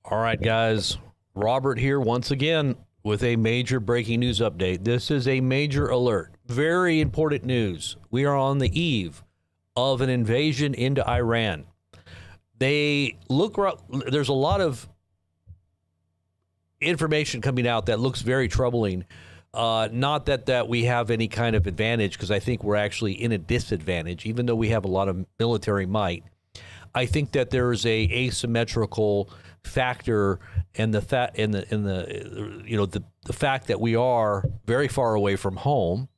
All right, guys. Robert here once again with a major breaking news update. This is a major alert. Very important news. We are on the eve of an invasion into Iran. There's a lot of information coming out that looks very troubling. Not that we have any kind of advantage, because I think we're actually in a disadvantage, even though we have a lot of military might. I think that there is a asymmetrical factor, and the fact that we are very far away from home,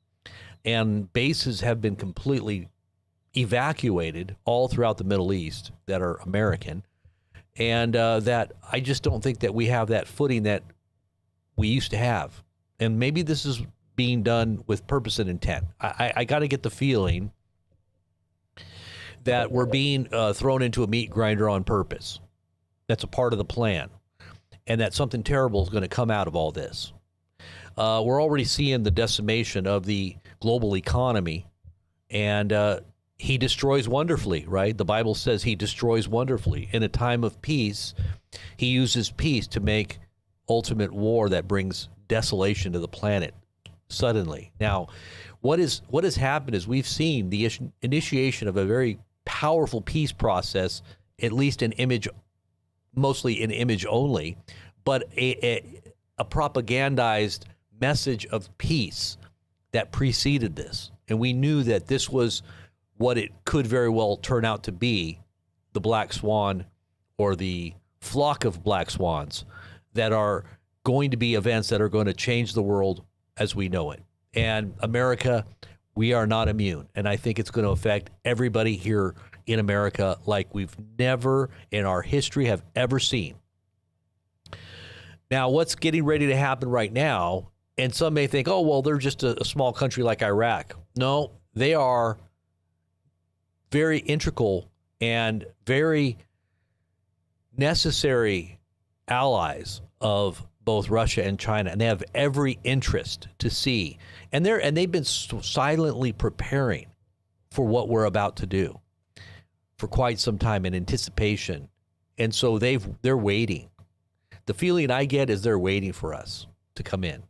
and bases have been completely evacuated all throughout the Middle East that are American, and that I just don't think that we have that footing that we used to have. And maybe this is being done with purpose and intent. I got to get the feeling that we're being thrown into a meat grinder on purpose. That's a part of the plan, and that something terrible is going to come out of all this. We're already seeing the decimation of the global economy, and he destroys wonderfully, right? The Bible says he destroys wonderfully. In a time of peace, he uses peace to make ultimate war that brings desolation to the planet suddenly. Now, what has happened is we've seen the initiation of a very powerful peace process, at least in image, mostly in image only, but a propagandized message of peace that preceded this. And we knew that this was what it could very well turn out to be, the black swan, or the flock of black swans that are going to be events that are going to change the world as we know it. And America, we are not immune. And I think it's going to affect everybody here in America like we've never in our history have ever seen. Now, what's getting ready to happen right now, and some may think, oh, well, they're just a small country like Iraq. No, they are very integral and very necessary allies of both Russia and China, and they have every interest to see, and they've been silently preparing for what we're about to do for quite some time in anticipation, and so they're waiting. The feeling I get is they're waiting for us to come in.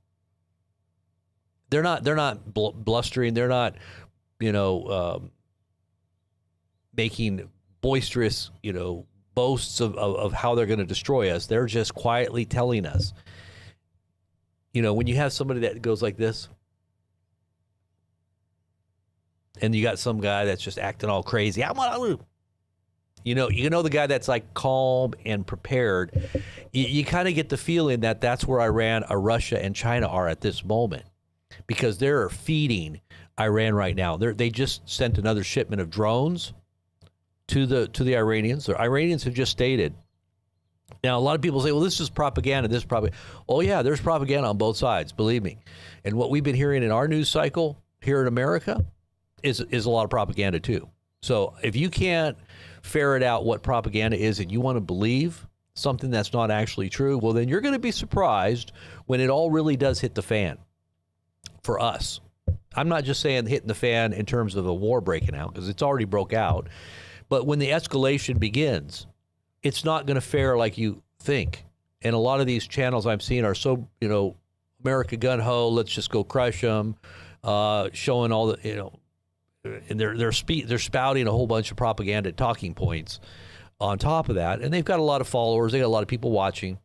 They're not blustering. They're not, making boisterous, boasts of how they're going to destroy us. They're just quietly telling us. When you have somebody that goes like this, and you got some guy that's just acting all crazy, the guy that's like calm and prepared, you kind of get the feeling that that's where Iran, Russia, and China are at this moment, because they're feeding Iran right now. They just sent another shipment of drones to the Iranians. The Iranians have just stated. Now, a lot of people say, well, this is propaganda. Oh, yeah, there's propaganda on both sides, believe me. And what we've been hearing in our news cycle here in America is a lot of propaganda, too. So if you can't ferret out what propaganda is and you want to believe something that's not actually true, well, then you're going to be surprised when it all really does hit the fan for us. I'm not just saying hitting the fan in terms of a war breaking out, because it's already broke out. But when the escalation begins, it's not going to fare like you think. And a lot of these channels I'm seeing are so, America gun ho, let's just go crush them, showing all the, and they're spouting a whole bunch of propaganda talking points on top of that. And they've got a lot of followers. They got a lot of people watching.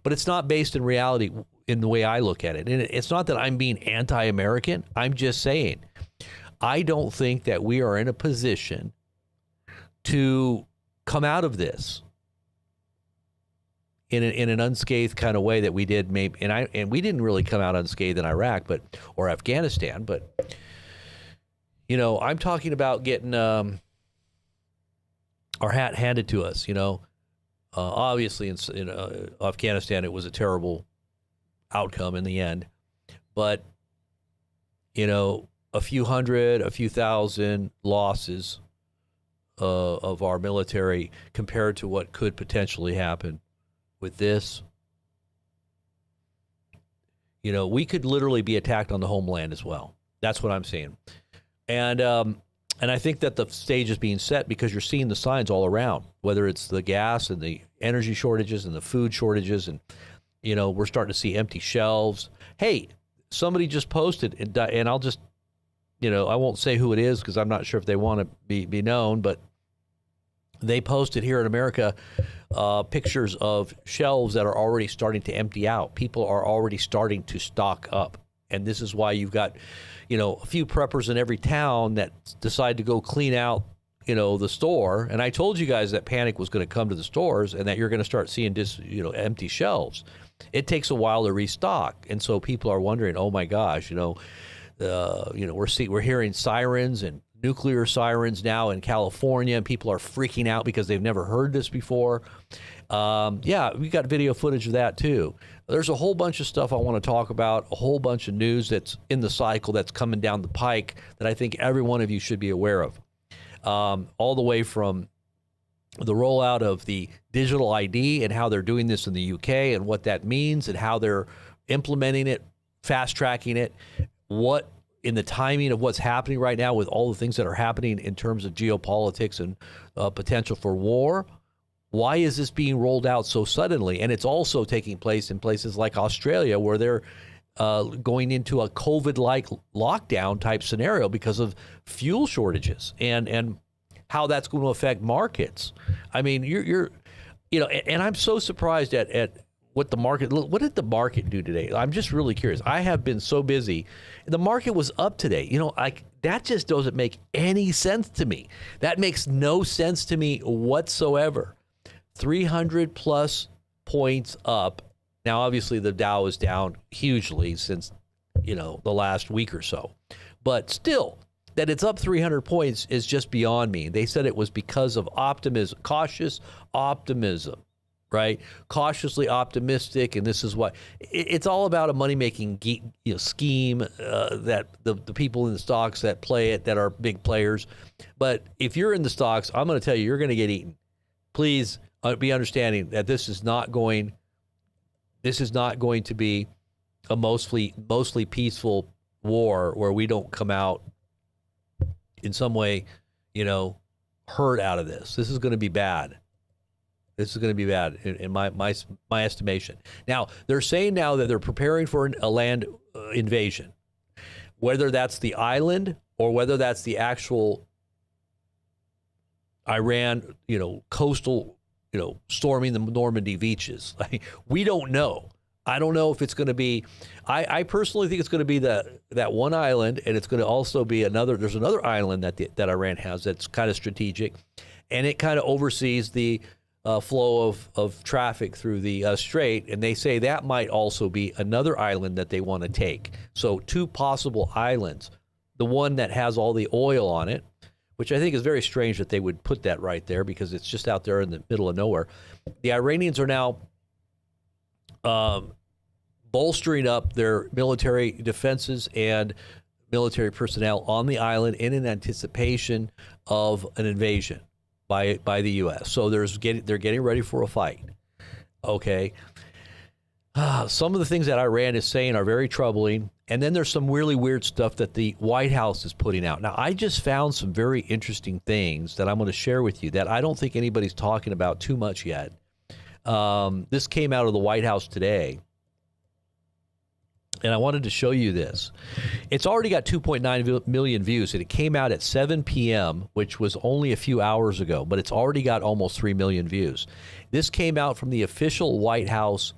But it's not based in reality in the way I look at it. And it's not that I'm being anti-American. I'm just saying I don't think that we are in a position to come out of this in an unscathed kind of way that we did, maybe, and we didn't really come out unscathed in Iraq, or Afghanistan, but I'm talking about getting our hat handed to us. Obviously in Afghanistan it was a terrible outcome in the end, but a few hundred, a few thousand losses of our military compared to what could potentially happen with this. We could literally be attacked on the homeland as well. That's what I'm saying. And And I think that the stage is being set because you're seeing the signs all around, whether it's the gas and the energy shortages and the food shortages. And, we're starting to see empty shelves. Hey, somebody just posted, and I'll just, I won't say who it is because I'm not sure if they want to be known, but they posted here in America pictures of shelves that are already starting to empty out. People are already starting to stock up. And this is why you've got, a few preppers in every town that decide to go clean out, the store. And I told you guys that panic was going to come to the stores and that you're going to start seeing empty shelves. It takes a while to restock. And so people are wondering, oh my gosh, we're hearing sirens and nuclear sirens now in California, and people are freaking out because they've never heard this before. We got video footage of that too. There's a whole bunch of stuff I want to talk about, a whole bunch of news that's in the cycle that's coming down the pike that I think every one of you should be aware of. All the way from the rollout of the digital ID and how they're doing this in the UK and what that means and how they're implementing it, fast tracking it, what in the timing of what's happening right now with all the things that are happening in terms of geopolitics and potential for war. Why is this being rolled out so suddenly? And it's also taking place in places like Australia where they're going into a COVID-like lockdown type scenario because of fuel shortages and how that's going to affect markets. I mean, and I'm so surprised at what did the market do today? I'm just really curious. I have been so busy. The market was up today. That just doesn't make any sense to me. That makes no sense to me whatsoever. 300 plus points up. Now, obviously, the Dow is down hugely since, the last week or so. But still, that it's up 300 points is just beyond me. They said it was because of optimism, cautious optimism, right? Cautiously optimistic. And this is what it's all about, a money-making scheme that the people in the stocks that play it, that are big players. But if you're in the stocks, I'm going to tell you, you're going to get eaten. Please be understanding that this is not going to be a mostly peaceful war where we don't come out in some way, hurt out of this. This is going to be bad. This is going to be bad in my estimation. Now, they're saying now that they're preparing for a land invasion, whether that's the island or whether that's the actual Iran, coastal, storming the Normandy beaches. We don't know. I don't know if it's going to be, I personally think it's going to be that one island, and it's going to also be there's another island that Iran has that's kind of strategic, and it kind of oversees the flow of traffic through the strait, and they say that might also be another island that they want to take. So two possible islands, the one that has all the oil on it, which I think is very strange that they would put that right there because it's just out there in the middle of nowhere. The Iranians are now bolstering up their military defenses and military personnel on the island in anticipation of an invasion by the U.S. So they're getting ready for a fight. Okay. Some of the things that Iran is saying are very troubling. And then there's some really weird stuff that the White House is putting out. Now, I just found some very interesting things that I'm going to share with you that I don't think anybody's talking about too much yet. This came out of the White House today. And I wanted to show you this. It's already got 2.9 million views, and it came out at 7 p.m., which was only a few hours ago, but it's already got almost 3 million views. This came out from the official White House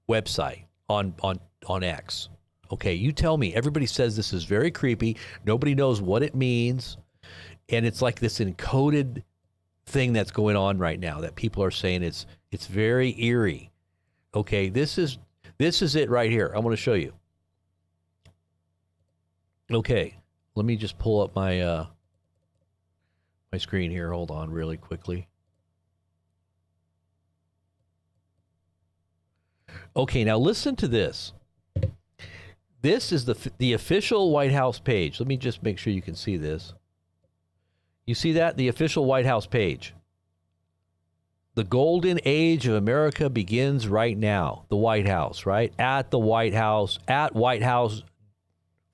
website on X. Okay, you tell me. Everybody says this is very creepy. Nobody knows what it means. And it's like this encoded thing that's going on right now that people are saying it's very eerie. Okay, this is it right here. I'm going to show you. Okay, let me just pull up my my screen here. Hold on really quickly. Okay, now listen to this. This is the official White House page. Let me just make sure you can see this. You see that? The official White House page. The golden age of America begins right now. The White House, right? At the White House, at White House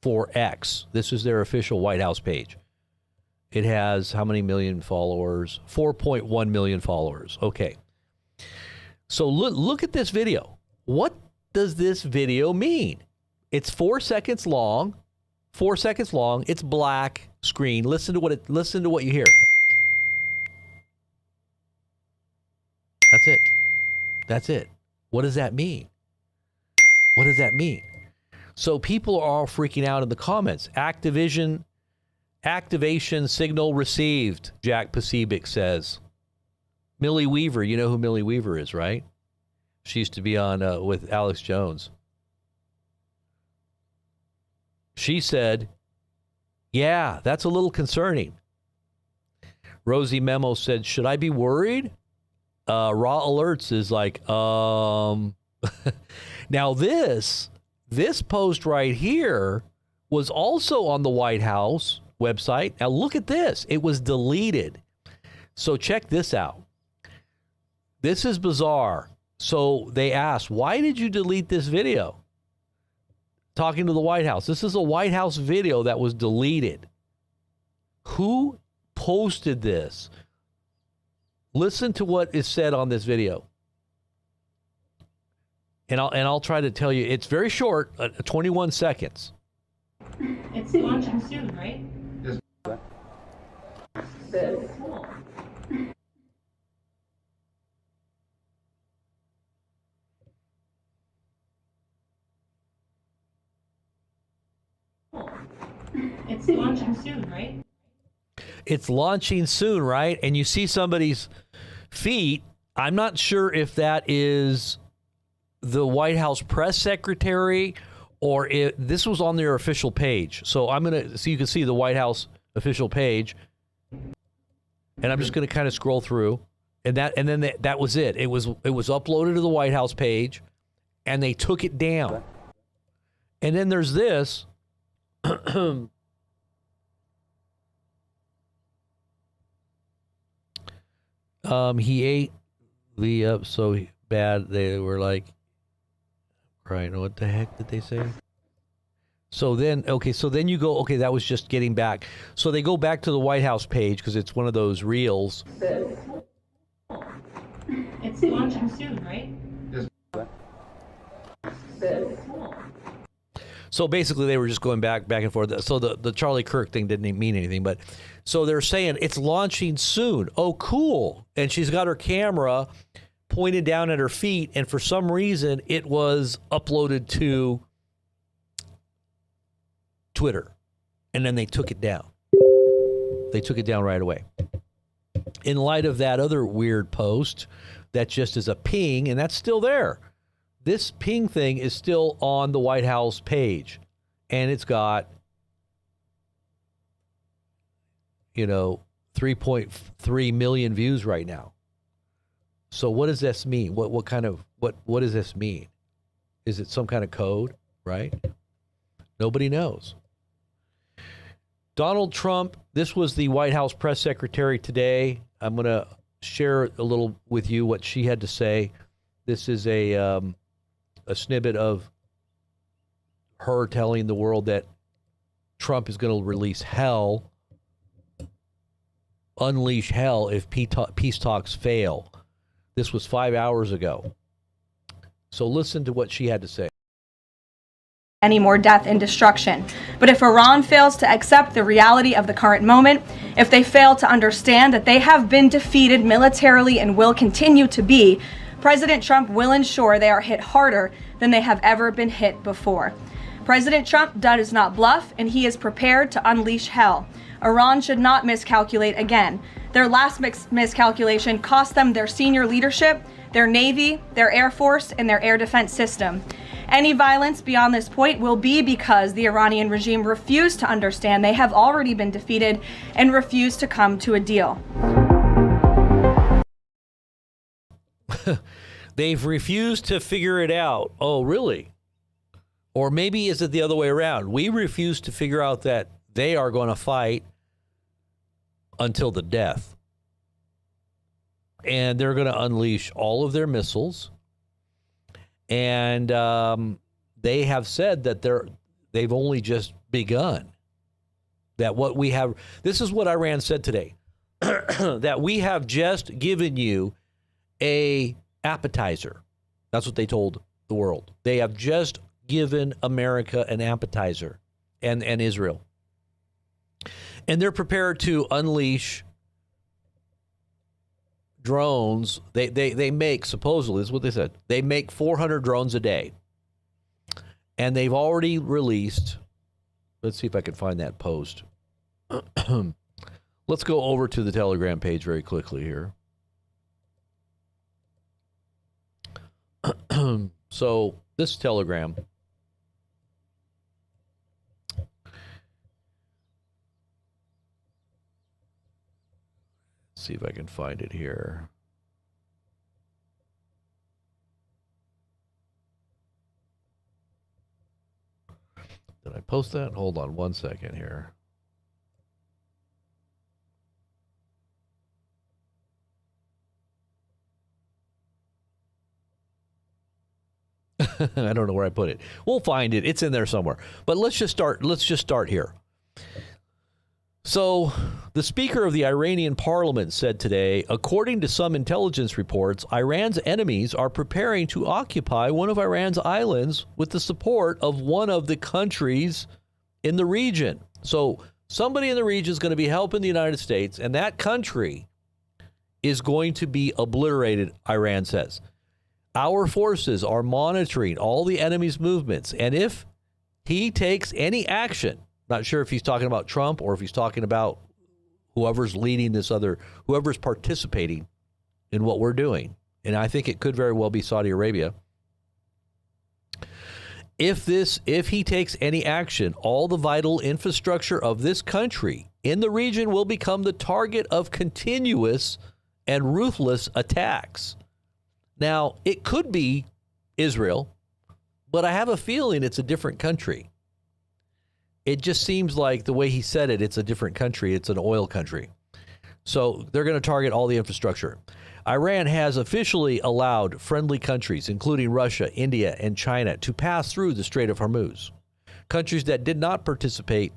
for X. This is their official White House page. It has how many million followers? 4.1 million followers. Okay. So look at this video. What does this video mean? It's 4 seconds long. 4 seconds long. It's black screen. Listen to what you hear. That's it. That's it. What does that mean? What does that mean? So people are all freaking out in the comments. Activation signal received, Jack Pacific says. Millie Weaver, you know who Millie Weaver is, right? She used to be on with Alex Jones. She said, yeah, that's a little concerning. Rosie Memo said, should I be worried? Raw Alerts is like, Now this post right here was also on the White House website. Now look at this. It was deleted. So check this out. This is bizarre. So they asked, why did you delete this video? Talking to the White House. This is a White House video that was deleted. Who posted this? Listen to what is said on this video. And I'll try to tell you. It's very short, 21 seconds. It's launching soon, right? Yes. Cool. It's launching soon, right? It's launching soon, right? And you see somebody's feet. I'm not sure if that is the White House press secretary or if this was on their official page. So you can see the White House official page. And I'm just going to kind of scroll through, and then that was it. It was uploaded to the White House page, and they took it down. And then there's this. He ate the up so bad they were like, right? What the heck did they say? So then you go, okay, that was just getting back. So they go back to the White House page because it's one of those reels. It's launching soon, right? Yes. Cool. So basically they were just going back and forth. So the Charlie Kirk thing didn't mean anything, but so they're saying it's launching soon. Oh, cool. And she's got her camera pointed down at her feet, and for some reason it was uploaded to Twitter, and then they took it down. They took it down right away. In light of that other weird post that just is a ping, and that's still there. This ping thing is still on the White House page, and it's got, 3.3 million views right now. So what does this mean? What does this mean? Is it some kind of code, right? Nobody knows. Donald Trump, this was the White House press secretary today. I'm going to share a little with you what she had to say. This is a snippet of her telling the world that Trump is going to release hell, unleash hell if peace talks fail. This was 5 hours ago. So listen to what she had to say. Any more death and destruction. But if Iran fails to accept the reality of the current moment, if they fail to understand that they have been defeated militarily and will continue to be, President Trump will ensure they are hit harder than they have ever been hit before. President Trump does not bluff, and he is prepared to unleash hell. Iran should not miscalculate again. Their last miscalculation cost them their senior leadership, their Navy, their Air Force, and their air defense system. Any violence beyond this point will be because the Iranian regime refused to understand they have already been defeated and refused to come to a deal. They've refused to figure it out. Oh, really? Or maybe is it the other way around? We refuse to figure out that they are going to fight until the death. And they're going to unleash all of their missiles. And they have said that they've only just begun. that what we have, this is what Iran said today, that we have just given you a appetizer. That's what they told the world. They have just given America an appetizer and Israel. And they're prepared to unleash drones. They make, supposedly, this is what they said, they make 400 drones a day. And they've already released, let's see if I can find that post. Let's go over to the Telegram page very quickly here. So this Telegram, see if I can find it here. Did I post that? Hold on one second here. I don't know where I put it. We'll find it. It's in there somewhere. But let's just start here. So, the Speaker of the Iranian Parliament said today, according to some intelligence reports, Iran's enemies are preparing to occupy one of Iran's islands with the support of one of the countries in the region. So, somebody in the region is going to be helping the United States, and that country is going to be obliterated, Iran says. Our forces are monitoring all the enemy's movements, and if he takes any action, not sure if he's talking about Trump or if he's talking about whoever's leading this other, whoever's participating in what we're doing, and I think it could very well be Saudi Arabia. If he takes any action, all the vital infrastructure of this country in the region will become the target of continuous and ruthless attacks. Now, it could be Israel, but I have a feeling it's a different country. It just seems like the way he said it, it's a different country. It's an oil country. So they're going to target all the infrastructure. Iran has officially allowed friendly countries, including Russia, India, and China, to pass through the Strait of Hormuz. Countries that did not participate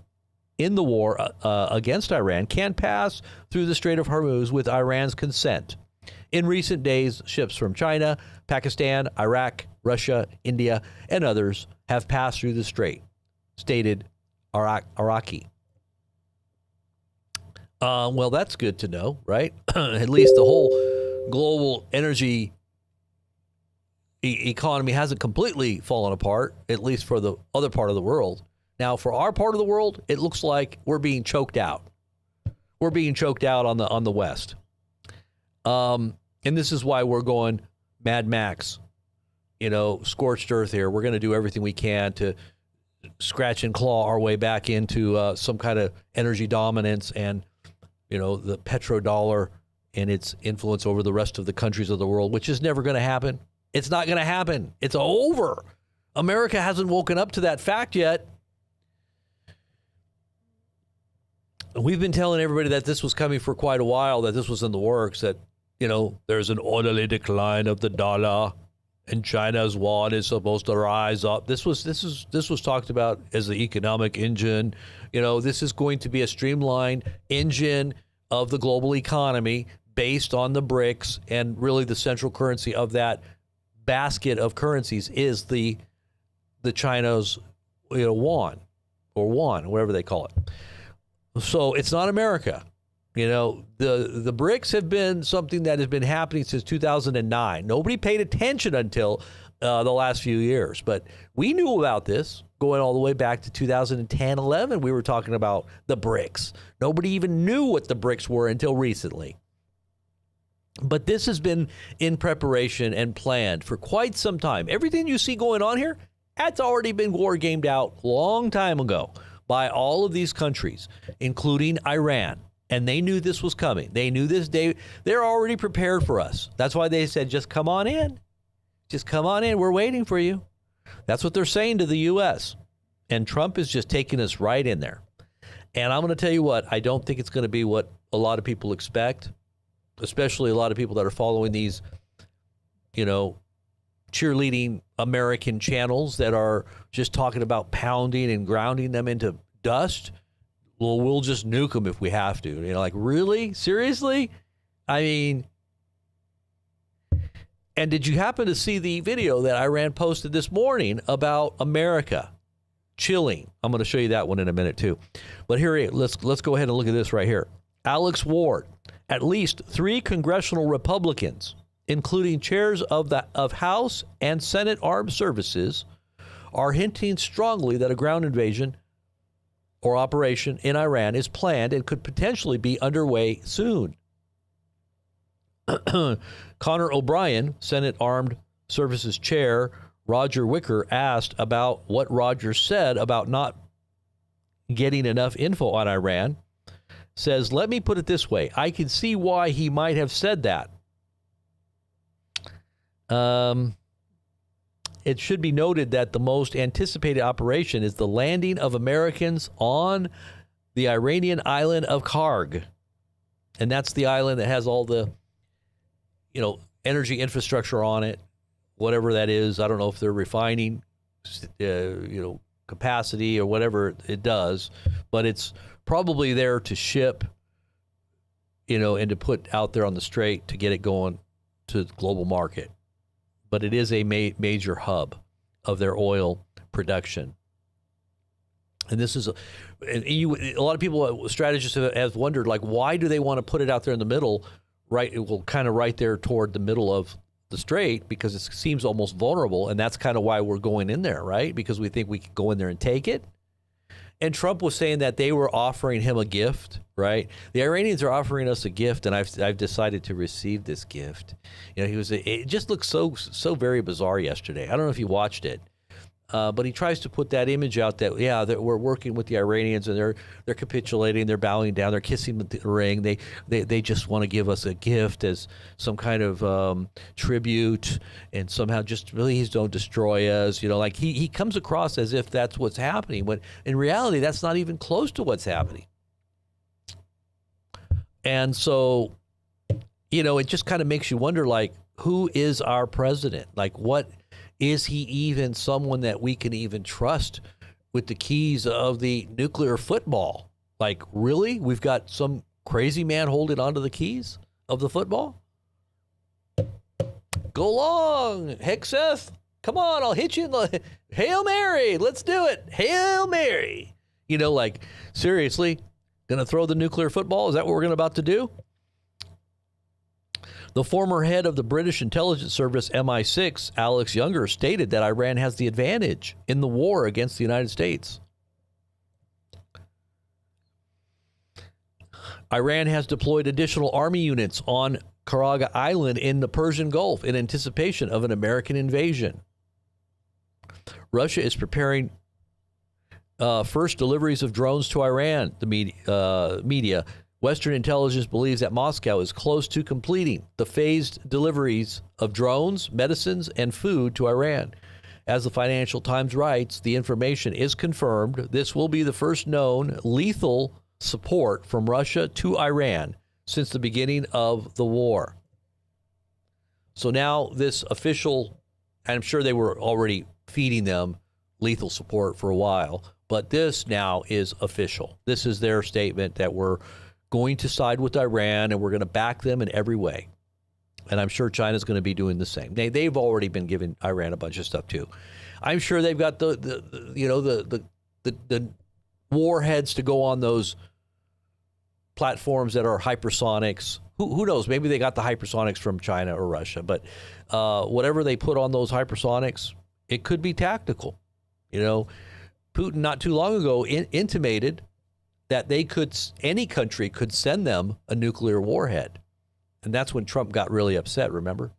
in the war against Iran can pass through the Strait of Hormuz with Iran's consent. In recent days, ships from China, Pakistan, Iraq, Russia, India, and others have passed through the strait, stated Iraqi. Well, that's good to know, right? At least the whole global energy economy hasn't completely fallen apart, at least for the other part of the world. Now, for our part of the world, it looks like we're being choked out. We're being choked out on the West. And this is why we're going Mad Max, scorched earth here. We're going to do everything we can to scratch and claw our way back into some kind of energy dominance and, the petrodollar and its influence over the rest of the countries of the world, which is never going to happen. It's not going to happen. It's over. America hasn't woken up to that fact yet. We've been telling everybody that this was coming for quite a while, that this was in the works, that there's an orderly decline of the dollar, and China's yuan is supposed to rise up. This was talked about as the economic engine. This is going to be a streamlined engine of the global economy based on the BRICS, and really the central currency of that basket of currencies is the China's yuan, or yuan, whatever they call it. So it's not America. The BRICS have been something that has been happening since 2009. Nobody paid attention until the last few years, but we knew about this going all the way back to 2010, 11. We were talking about the BRICS. Nobody even knew what the BRICS were until recently. But this has been in preparation and planned for quite some time. Everything you see going on here, that's already been war gamed out long time ago by all of these countries, including Iran. And they knew this was coming. They knew this day. They're already prepared for us. That's why they said, just come on in. Just come on in. We're waiting for you. That's what they're saying to the U.S. And Trump is just taking us right in there. And I'm going to tell you what, I don't think it's going to be what a lot of people expect, especially a lot of people that are following these, cheerleading American channels that are just talking about pounding and grounding them into dust. well, we'll just nuke them if we have to. You know, like, really? Seriously? I mean, and did you happen to see the video that Iran posted this morning about America chilling? I'm going to show you that one in a minute too. But here, let's go ahead and look at this right here. Alex Ward, at least 3 congressional Republicans, including chairs of House and Senate Armed Services, are hinting strongly that a ground invasion or operation in Iran is planned and could potentially be underway soon. Connor O'Brien, Senate Armed Services Chair Roger Wicker, asked about what Rogers said about not getting enough info on Iran, says, let me put it this way. I can see why he might have said that. It should be noted that the most anticipated operation is the landing of Americans on the Iranian island of Karg. And that's the island that has all the, energy infrastructure on it, whatever that is. I don't know if they're refining, capacity or whatever it does, but it's probably there to ship, and to put out there on the strait to get it going to the global market. But it is a major hub of their oil production. And this is a lot of people, strategists have wondered, like, why do they want to put it out there in the middle, right? It will kind of right there toward the middle of the strait, because it seems almost vulnerable. And that's kind of why we're going in there, right? Because we think we can go in there and take it. And Trump was saying that they were offering him a gift, right? The Iranians are offering us a gift, and I've decided to receive this gift. It just looked so very bizarre yesterday. I don't know if you watched it, but he tries to put that image out that we're working with the Iranians, and they're capitulating, they're bowing down, they're kissing the ring. They just want to give us a gift as some kind of tribute, and somehow just please don't destroy us. Like he comes across as if that's what's happening, when in reality that's not even close to what's happening. And so, it just kind of makes you wonder, like, who is our president? Like, what is he even someone that we can even trust with the keys of the nuclear football? Like, really? We've got some crazy man holding onto the keys of the football? Go long, Hexeth. Come on, I'll hit you in the Hail Mary. Let's do it. Hail Mary. Like, seriously, gonna throw the nuclear football? Is that what we're about to do? The former head of the British intelligence service MI6, Alex Younger, stated that Iran has the advantage in the war against the United States. Iran has deployed additional army units on Karag Island in the Persian Gulf in anticipation of an American invasion. Russia is preparing first deliveries of drones to Iran, the media. Western intelligence believes that Moscow is close to completing the phased deliveries of drones, medicines, and food to Iran. As the Financial Times writes, the information is confirmed. This will be the first known lethal support from Russia to Iran since the beginning of the war. So now this official, and I'm sure they were already feeding them lethal support for a while, but this now is official. This is their statement that we're going to side with Iran, and we're going to back them in every way. And I'm sure China's going to be doing the same. They've already been giving Iran a bunch of stuff too. I'm sure they've got the warheads to go on those platforms that are hypersonics. Who knows? Maybe they got the hypersonics from China or Russia. But whatever they put on those hypersonics, it could be tactical. Putin not too long ago intimated that any country could send them a nuclear warhead. And that's when Trump got really upset, remember?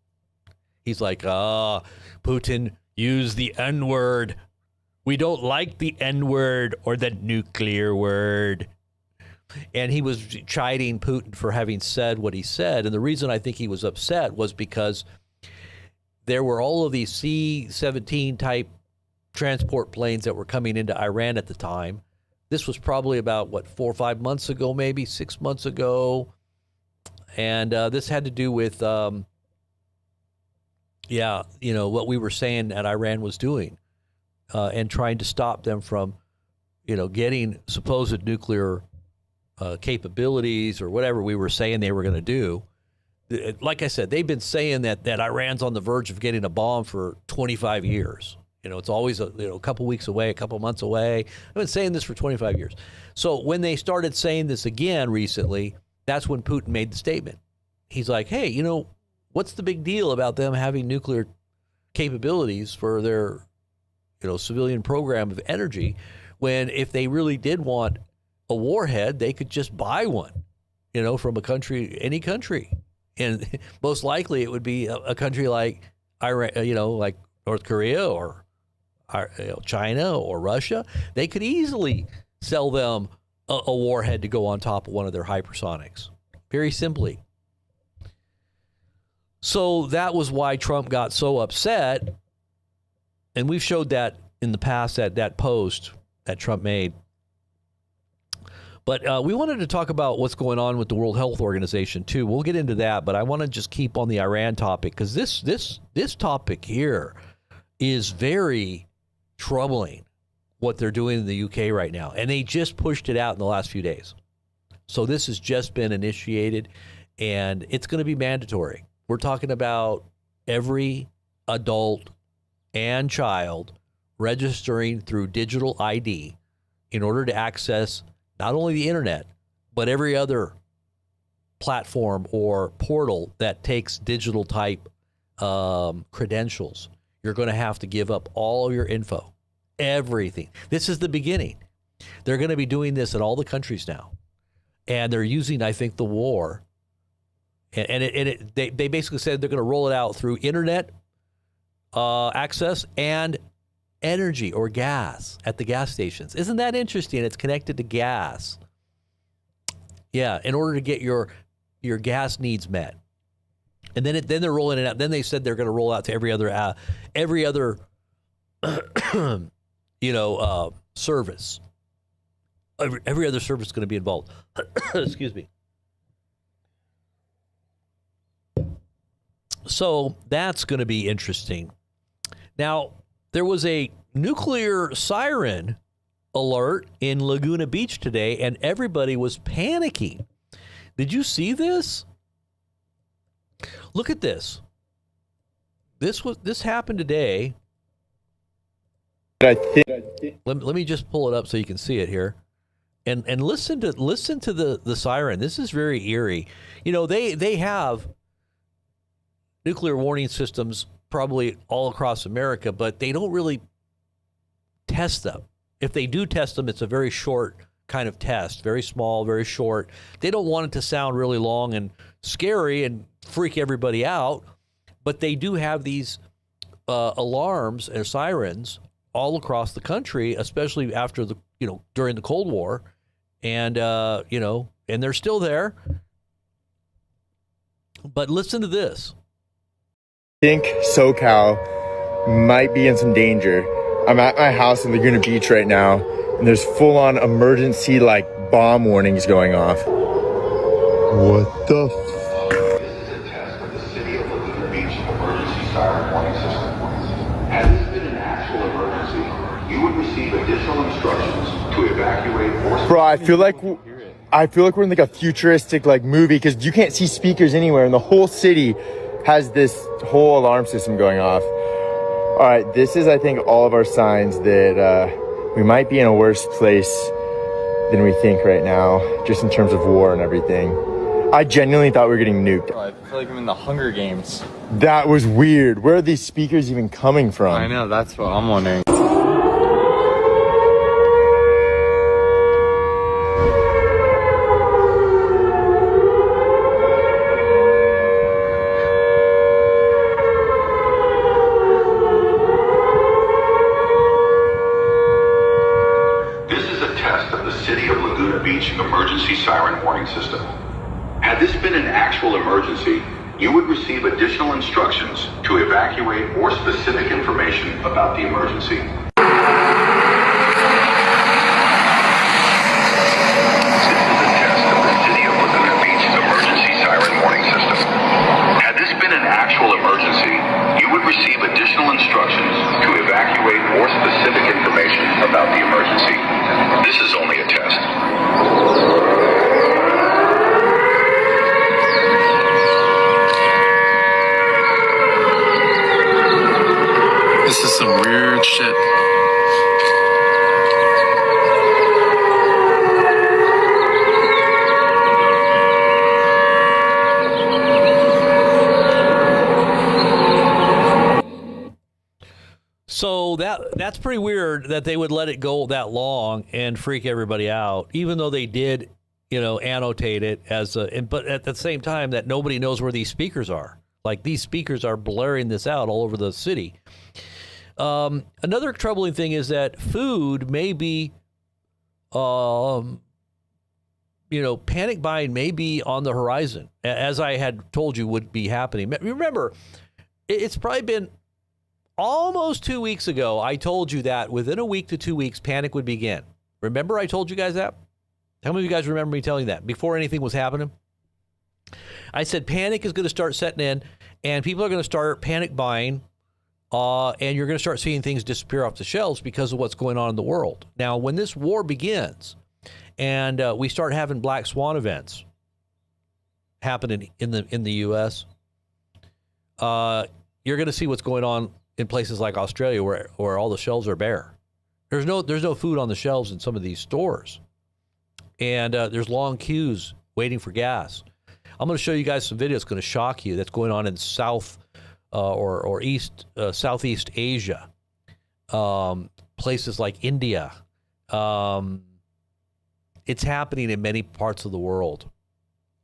He's like, Putin, use the N-word. We don't like the N-word or the nuclear word. And he was chiding Putin for having said what he said. And the reason I think he was upset was because there were all of these C-17 type transport planes that were coming into Iran at the time. This was probably about, 4 or 5 months ago, maybe 6 months ago. And this had to do with, what we were saying that Iran was doing and trying to stop them from, getting supposed nuclear capabilities or whatever we were saying they were going to do. Like I said, they've been saying that Iran's on the verge of getting a bomb for 25 years. It's always a couple weeks away, a couple months away. I've been saying this for 25 years. So when they started saying this again recently, that's when Putin made the statement. He's like, hey, what's the big deal about them having nuclear capabilities for their, civilian program of energy, when if they really did want a warhead, they could just buy one, from a country, any country. And most likely it would be a country like Iran, like North Korea or China or Russia. They could easily sell them a warhead to go on top of one of their hypersonics. Very simply. So that was why Trump got so upset. And we've showed that in the past, that post that Trump made. But we wanted to talk about what's going on with the World Health Organization, too. We'll get into that, but I want to just keep on the Iran topic, because this topic here is very troubling, what they're doing in the UK right now. And they just pushed it out in the last few days. So this has just been initiated, and it's going to be mandatory. We're talking about every adult and child registering through digital ID in order to access not only the internet, but every other platform or portal that takes digital type credentials. You're going to have to give up all of your info, everything. This is the beginning. They're going to be doing this in all the countries now. And they're using, I think, the war. They basically said they're going to roll it out through internet access and energy or gas at the gas stations. Isn't that interesting? It's connected to gas. Yeah, in order to get your gas needs met. And then they're rolling it out. Then they said they're going to roll out to every other service. Every other service is going to be involved. Excuse me. So that's going to be interesting. Now, there was a nuclear siren alert in Laguna Beach today, and everybody was panicking. Did you see this? Look at this. This happened today. Let me just pull it up so you can see it here, and listen to the siren. This is very eerie. They have nuclear warning systems probably all across America, but they don't really test them. If they do test them, it's a very short kind of test, very small, very short. They don't want it to sound really long and scary and freak everybody out, but they do have these alarms and sirens all across the country, especially after during the Cold War, and and they're still there. But listen to this. I think SoCal might be in some danger. I'm at my house in Laguna Beach right now, and there's full-on emergency bomb warnings going off. What the This is a test of the city of Laguna Beach emergency siren warning system. Had this been an actual emergency, you would receive additional instructions to evacuate or... Bro, I feel like we're in a futuristic movie, because you can't see speakers anywhere, and the whole city has this whole alarm system going off. All right, this is, I think, all of our signs that we might be in a worse place than we think right now, just in terms of war and everything. I genuinely thought we were getting nuked. I feel like I'm in the Hunger Games. That was weird. Where are these speakers even coming from? I know, that's what I'm wondering. Emergency siren warning system. Had this been an actual emergency, you would receive additional instructions to evacuate or specific information about the emergency. This is a test of the city of Laguna Beach emergency siren warning system. Had this been an actual emergency, you would receive additional instructions to evacuate or specific information about the emergency. This is only a test. some weird shit. So that's pretty weird that they would let it go that long and freak everybody out, even though they did, annotate it as but at the same time that nobody knows where these speakers are. Like these speakers are blaring this out all over the city. Another troubling thing is that food may be, panic buying may be on the horizon, as I had told you would be happening. Remember, it's probably been almost 2 weeks ago, I told you that within a week to 2 weeks, panic would begin. Remember I told you guys that? How many of you guys remember me telling that before anything was happening? I said panic is going to start setting in, and people are going to start panic buying, and you're going to start seeing things disappear off the shelves because of what's going on in the world. Now, when this war begins, and we start having black swan events happening in the U.S., you're going to see what's going on in places like Australia where all the shelves are bare. There's no food on the shelves in some of these stores. And there's long queues waiting for gas. I'm going to show you guys some videos going to shock you that's going on in South or East, Southeast Asia, places like India. It's happening in many parts of the world.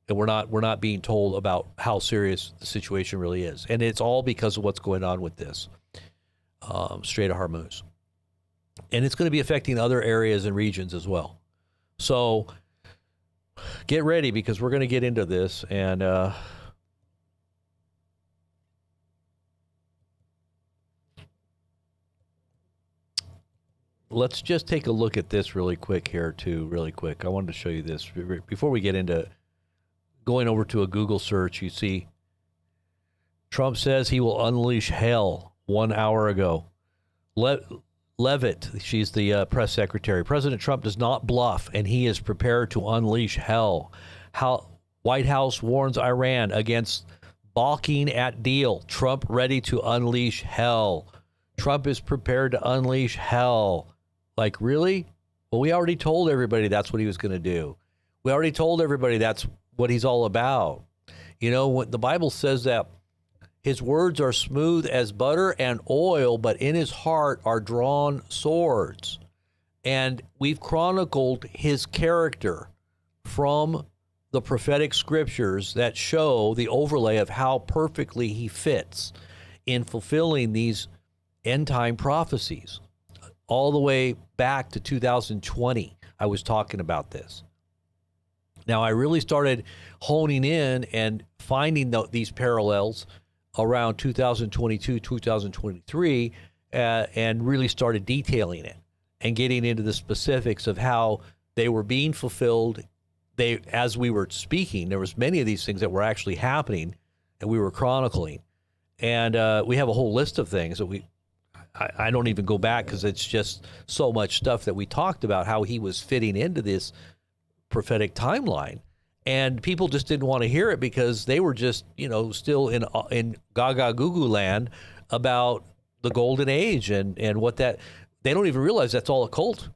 And we're not being told about how serious the situation really is. And it's all because of what's going on with this Strait of Hormuz. And it's going to be affecting other areas and regions as well. So get ready, because we're going to get into this. And let's just take a look at this really quick here, too, really quick. I wanted to show you this before we get into going over to a Google search. You see, Trump says he will unleash hell 1 hour ago. Levitt, she's the press secretary. President Trump does not bluff, and he is prepared to unleash hell. White House warns Iran against balking at deal. Trump ready to unleash hell. Trump is prepared to unleash hell. Like, really? Well, we already told everybody that's what he was going to do. We already told everybody that's what he's all about. What the Bible says, that his words are smooth as butter and oil, but in his heart are drawn swords. And we've chronicled his character from the prophetic scriptures that show the overlay of how perfectly he fits in fulfilling these end time prophecies. All the way back to 2020, I was talking about this. Now, I really started honing in and finding these parallels around 2022, 2023, and really started detailing it and getting into the specifics of how they were being fulfilled. As we were speaking, there was many of these things that were actually happening, and we were chronicling. And we have a whole list of things that I don't even go back, because it's just so much stuff that we talked about, how he was fitting into this prophetic timeline. And people just didn't want to hear it, because they were just, still in gaga goo goo land about the golden age and what that, they don't even realize that's all occult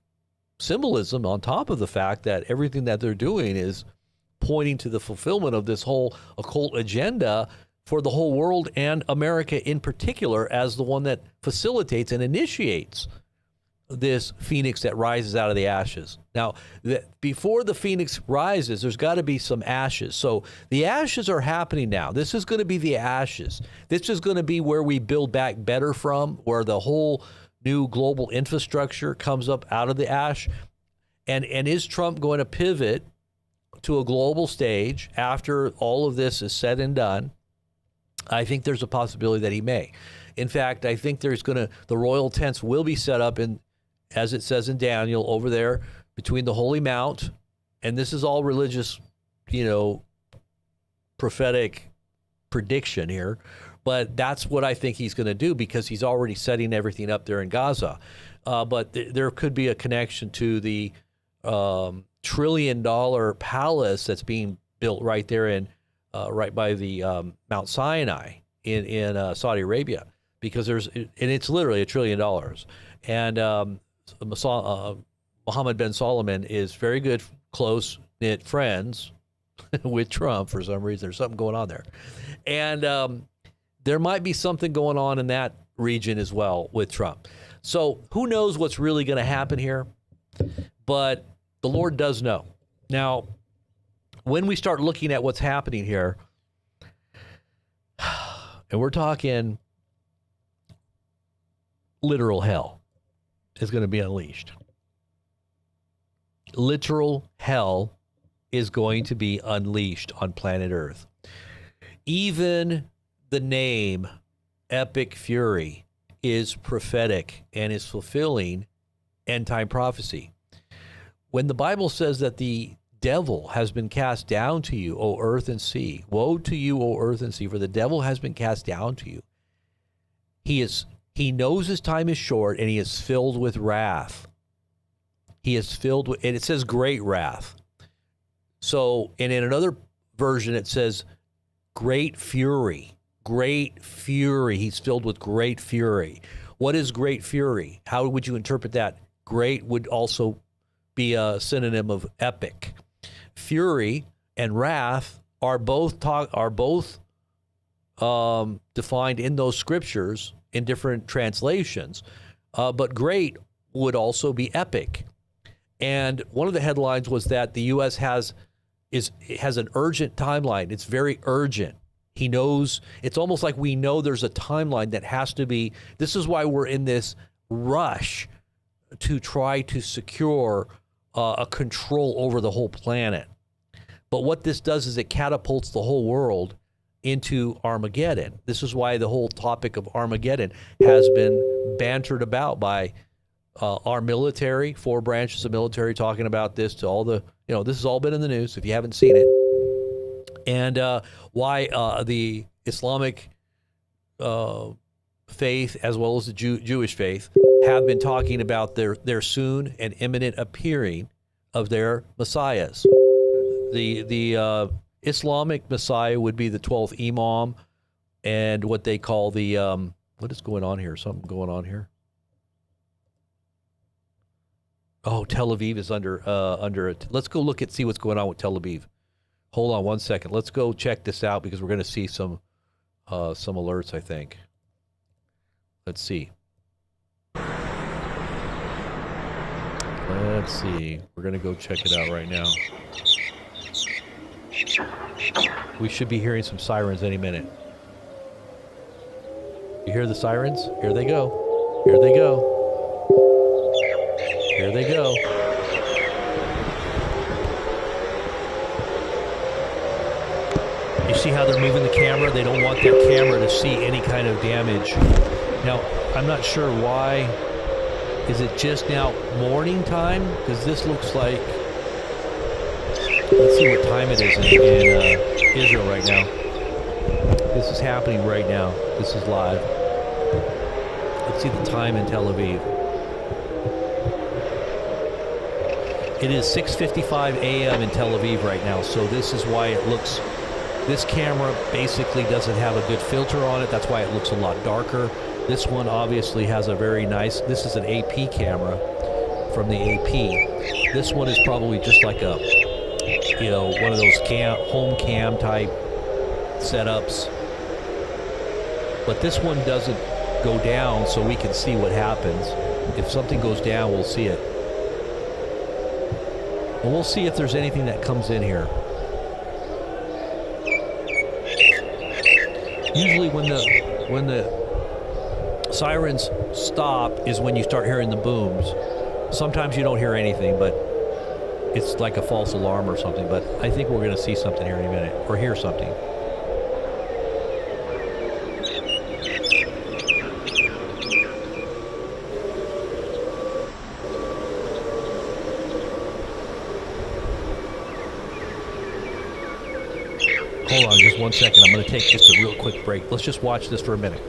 symbolism, on top of the fact that everything that they're doing is pointing to the fulfillment of this whole occult agenda for the whole world, and America in particular as the one that facilitates and initiates this phoenix that rises out of the ashes. Now, before the phoenix rises, there's got to be some ashes. So the ashes are happening now. This is going to be the ashes. This is going to be where we build back better from, where the whole new global infrastructure comes up out of the ash. And is Trump going to pivot to a global stage after all of this is said and done? I think there's a possibility that he may. In fact, I think the royal tents will be set up in, as it says in Daniel, over there between the Holy Mount, and this is all religious, prophetic prediction here, but that's what I think he's going to do, because he's already setting everything up there in Gaza. But there could be a connection to the $1 trillion palace that's being built right there in right by the Mount Sinai in Saudi Arabia. because and it's literally $1 trillion. And Mohammed bin Salman is very good, close knit friends with Trump for some reason. There's something going on there. And there might be something going on in that region as well with Trump. So who knows what's really going to happen here? But the Lord does know. Now, when we start looking at what's happening here, and we're talking literal hell is going to be unleashed. Literal hell is going to be unleashed on planet Earth. Even the name Epic Fury is prophetic and is fulfilling end-time prophecy. When the Bible says that the devil has been cast down to you, O earth and sea, woe to you, O earth and sea, for the devil has been cast down to you. He knows his time is short, and he is filled with wrath. He is filled with, and it says great wrath. So, and in another version, it says great fury. Great fury. He's filled with great fury. What is great fury? How would you interpret that? Great would also be a synonym of epic. Fury and wrath are both defined in those scriptures in different translations, but great would also be epic. And one of the headlines was that the U.S. has an urgent timeline. It's very urgent. He knows, it's almost like we know there's a timeline that has to be. This is why we're in this rush to try to secure a control over the whole planet. But what this does is it catapults the whole world into Armageddon. This is why the whole topic of Armageddon has been bantered about by our military, 4 branches of military talking about this to all the, this has all been in the news if you haven't seen it. And why the Islamic faith as well as the Jewish faith have been talking about their soon and imminent appearing of their messiahs. The Islamic Messiah would be the 12th Imam, and what they call the what is going on here? Something going on here. Oh, Tel Aviv is under it. Let's go look see what's going on with Tel Aviv. Hold on one second. Let's go check this out because we're going to see some alerts, I think. Let's see. Let's see. We're going to go check it out right now. We should be hearing some sirens any minute. You hear the sirens? Here they go. Here they go. Here they go. You see how they're moving the camera? They don't want their camera to see any kind of damage. Now, I'm not sure why. Is it just now morning time? Because this looks like... Let's see what time it is in Israel right now. This is happening right now. This is live. Let's see the time in Tel Aviv. It is 6:55 a.m. in Tel Aviv right now, so this is why it looks... This camera basically doesn't have a good filter on it. That's why it looks a lot darker. This one obviously has a very nice... This is an AP camera from the AP. This one is probably just like a... one of those home cam type setups. But this one doesn't go down so we can see what happens. If something goes down, we'll see it. And we'll see if there's anything that comes in here. Usually when the sirens stop is when you start hearing the booms. Sometimes you don't hear anything, but it's like a false alarm or something. But I think we're going to see something here in a minute, or hear something. Hold on just one second. I'm going to take just a real quick break. Let's just watch this for a minute.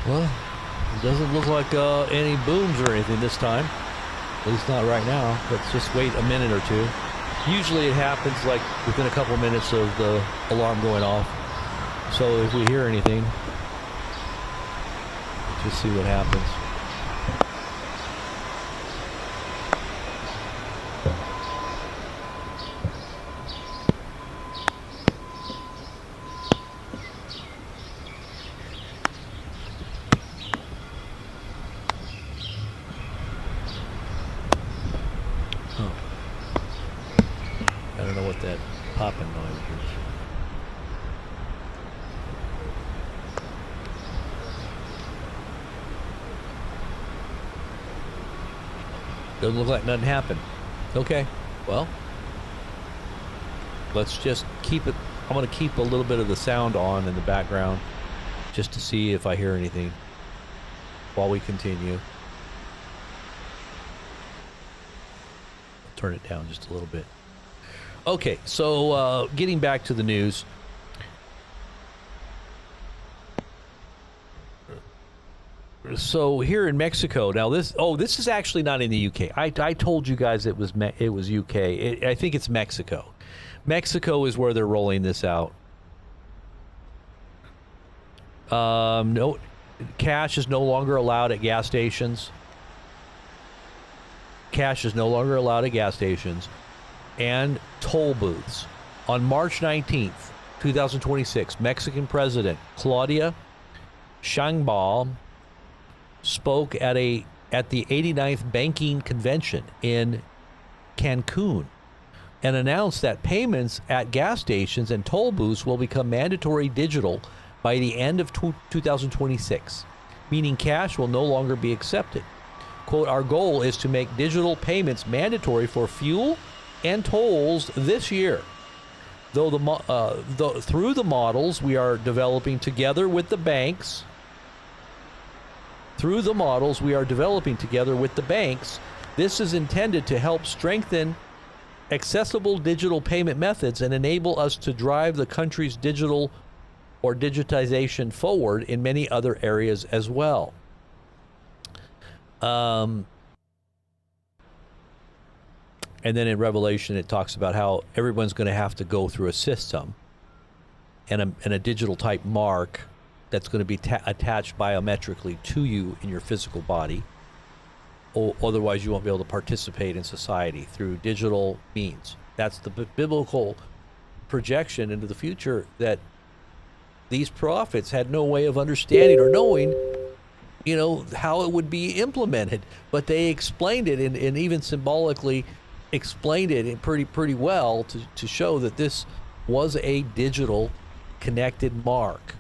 Well, it doesn't look like any booms or anything this time. At least not right now. Let's just wait a minute or two. Usually it happens like within a couple minutes of the alarm going off. So if we hear anything, let's just see what happens. I don't know what that popping noise is. Doesn't look like nothing happened. Okay, well, let's just keep it. I'm going to keep a little bit of the sound on in the background just to see if I hear anything while we continue. Turn it down just a little bit. Okay, so getting back to the news. So here in Mexico, now this is actually not in the UK. I told you guys it was UK. I think it's Mexico. Mexico is where they're rolling this out. No, cash is no longer allowed at gas stations. Cash is no longer allowed at gas stations and toll booths. On March 19th, 2026, Mexican President Claudia Sheinbaum spoke at the 89th Banking Convention in Cancun and announced that payments at gas stations and toll booths will become mandatory digital by the end of 2026, meaning cash will no longer be accepted. Quote, our goal is to make digital payments mandatory for fuel and tolls this year. Through the models we are developing together with the banks, this is intended to help strengthen accessible digital payment methods and enable us to drive the country's digital or digitization forward in many other areas as well. And then in Revelation, it talks about how everyone's going to have to go through a system and a digital type mark that's going to be attached biometrically to you in your physical body. Or otherwise, you won't be able to participate in society through digital means. That's the biblical projection into the future that these prophets had no way of understanding or knowing, how it would be implemented. But they explained it and even symbolically explained it pretty well to show that this was a digital connected mark.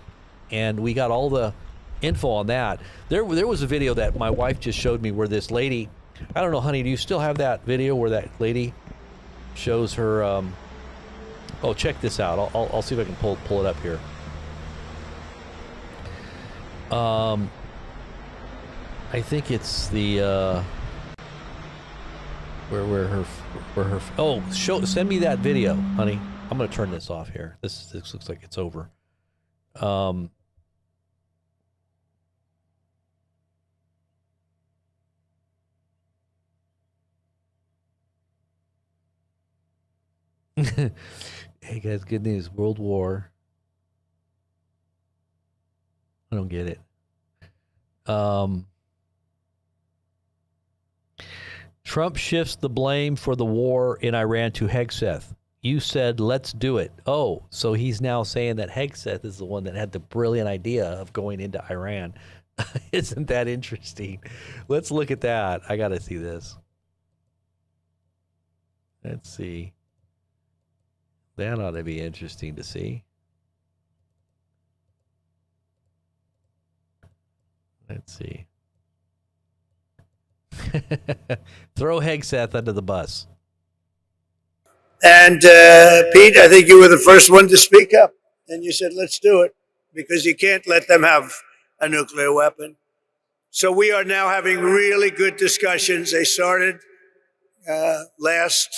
And we got all the info on that. There was a video that my wife just showed me where this lady, I don't know, honey, do you still have that video where that lady shows her, oh, check this out. I'll see if I can pull it up here. I think it's the, send me that video, honey. I'm going to turn this off here. This looks like it's over. Hey guys, good news. World War. I don't get it. Trump shifts the blame for the war in Iran to Hegseth. You said, let's do it. Oh, so he's now saying that Hegseth is the one that had the brilliant idea of going into Iran. Isn't that interesting? Let's look at that. I got to see this. Let's see. That ought to be interesting to see. Let's see. Throw Hegseth under the bus. And Pete, I think you were the first one to speak up. And you said, let's do it, because you can't let them have a nuclear weapon. So we are now having really good discussions. They started last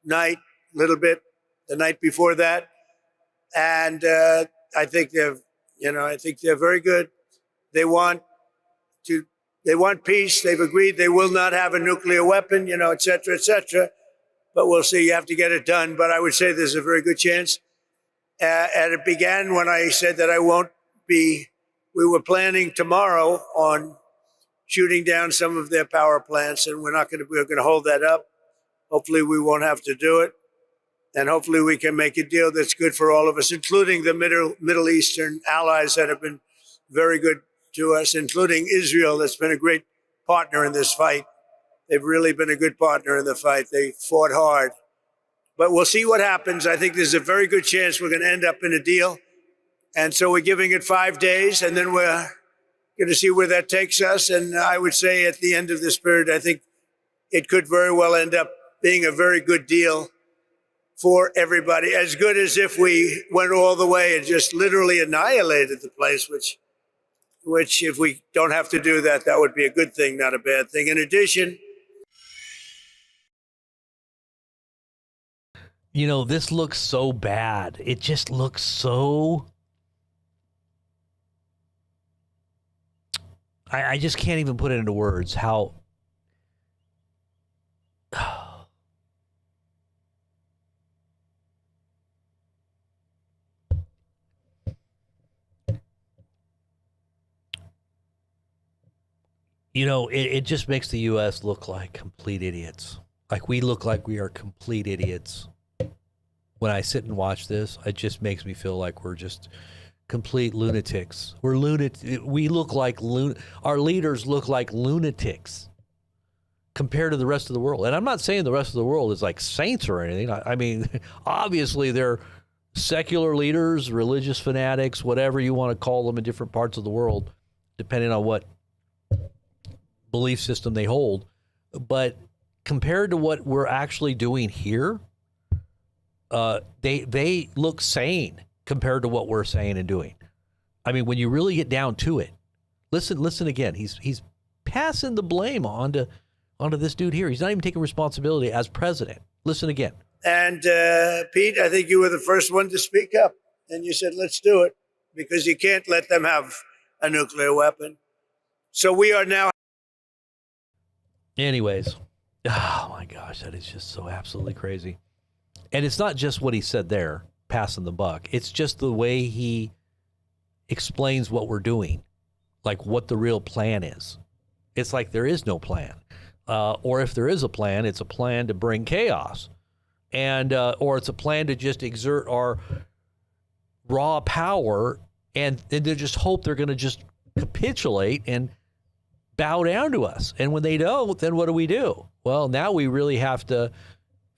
night, a little bit, the night before that. And I think they're very good. They want peace. They've agreed they will not have a nuclear weapon, et cetera, et cetera. But we'll see. You have to get it done. But I would say there's a very good chance. And it began when I said that we were planning tomorrow on shooting down some of their power plants, and we're going to hold that up. Hopefully we won't have to do it. And hopefully we can make a deal that's good for all of us, including the Middle Eastern allies that have been very good to us, including Israel, that's been a great partner in this fight. They've really been a good partner in the fight. They fought hard. But we'll see what happens. I think there's a very good chance we're going to end up in a deal. And so we're giving it 5 days, and then we're going to see where that takes us. And I would say at the end of this period, I think it could very well end up being a very good deal for everybody, as good as if we went all the way and just literally annihilated the place, which if we don't have to do that, that would be a good thing, not a bad thing. In addition, this looks so bad. It just looks so... I just can't even put it into words how... it just makes the U.S. look like complete idiots. Like we look like we are complete idiots. When I sit and watch this, it just makes me feel like we're just complete lunatics. We're We look like our leaders look like lunatics compared to the rest of the world. And I'm not saying the rest of the world is like saints or anything. I mean, obviously they're secular leaders, religious fanatics, whatever you want to call them in different parts of the world, depending on what belief system they hold. But compared to what we're actually doing here, they look sane compared to what we're saying and doing. I mean, when you really get down to it, listen again. He's passing the blame onto this dude here. He's not even taking responsibility as president. Listen again. And Pete, I think you were the first one to speak up, and you said, let's do it, because you can't let them have a nuclear weapon. So we are now. Anyways, oh my gosh, that is just so absolutely crazy. And it's not just what he said there, passing the buck. It's just the way he explains what we're doing, like what the real plan is. It's like there is no plan. Or if there is a plan, it's a plan to bring chaos. And or it's a plan to just exert our raw power and to just hope they're going to just capitulate and bow down to us. And when they don't, then what do? Well, now we really have to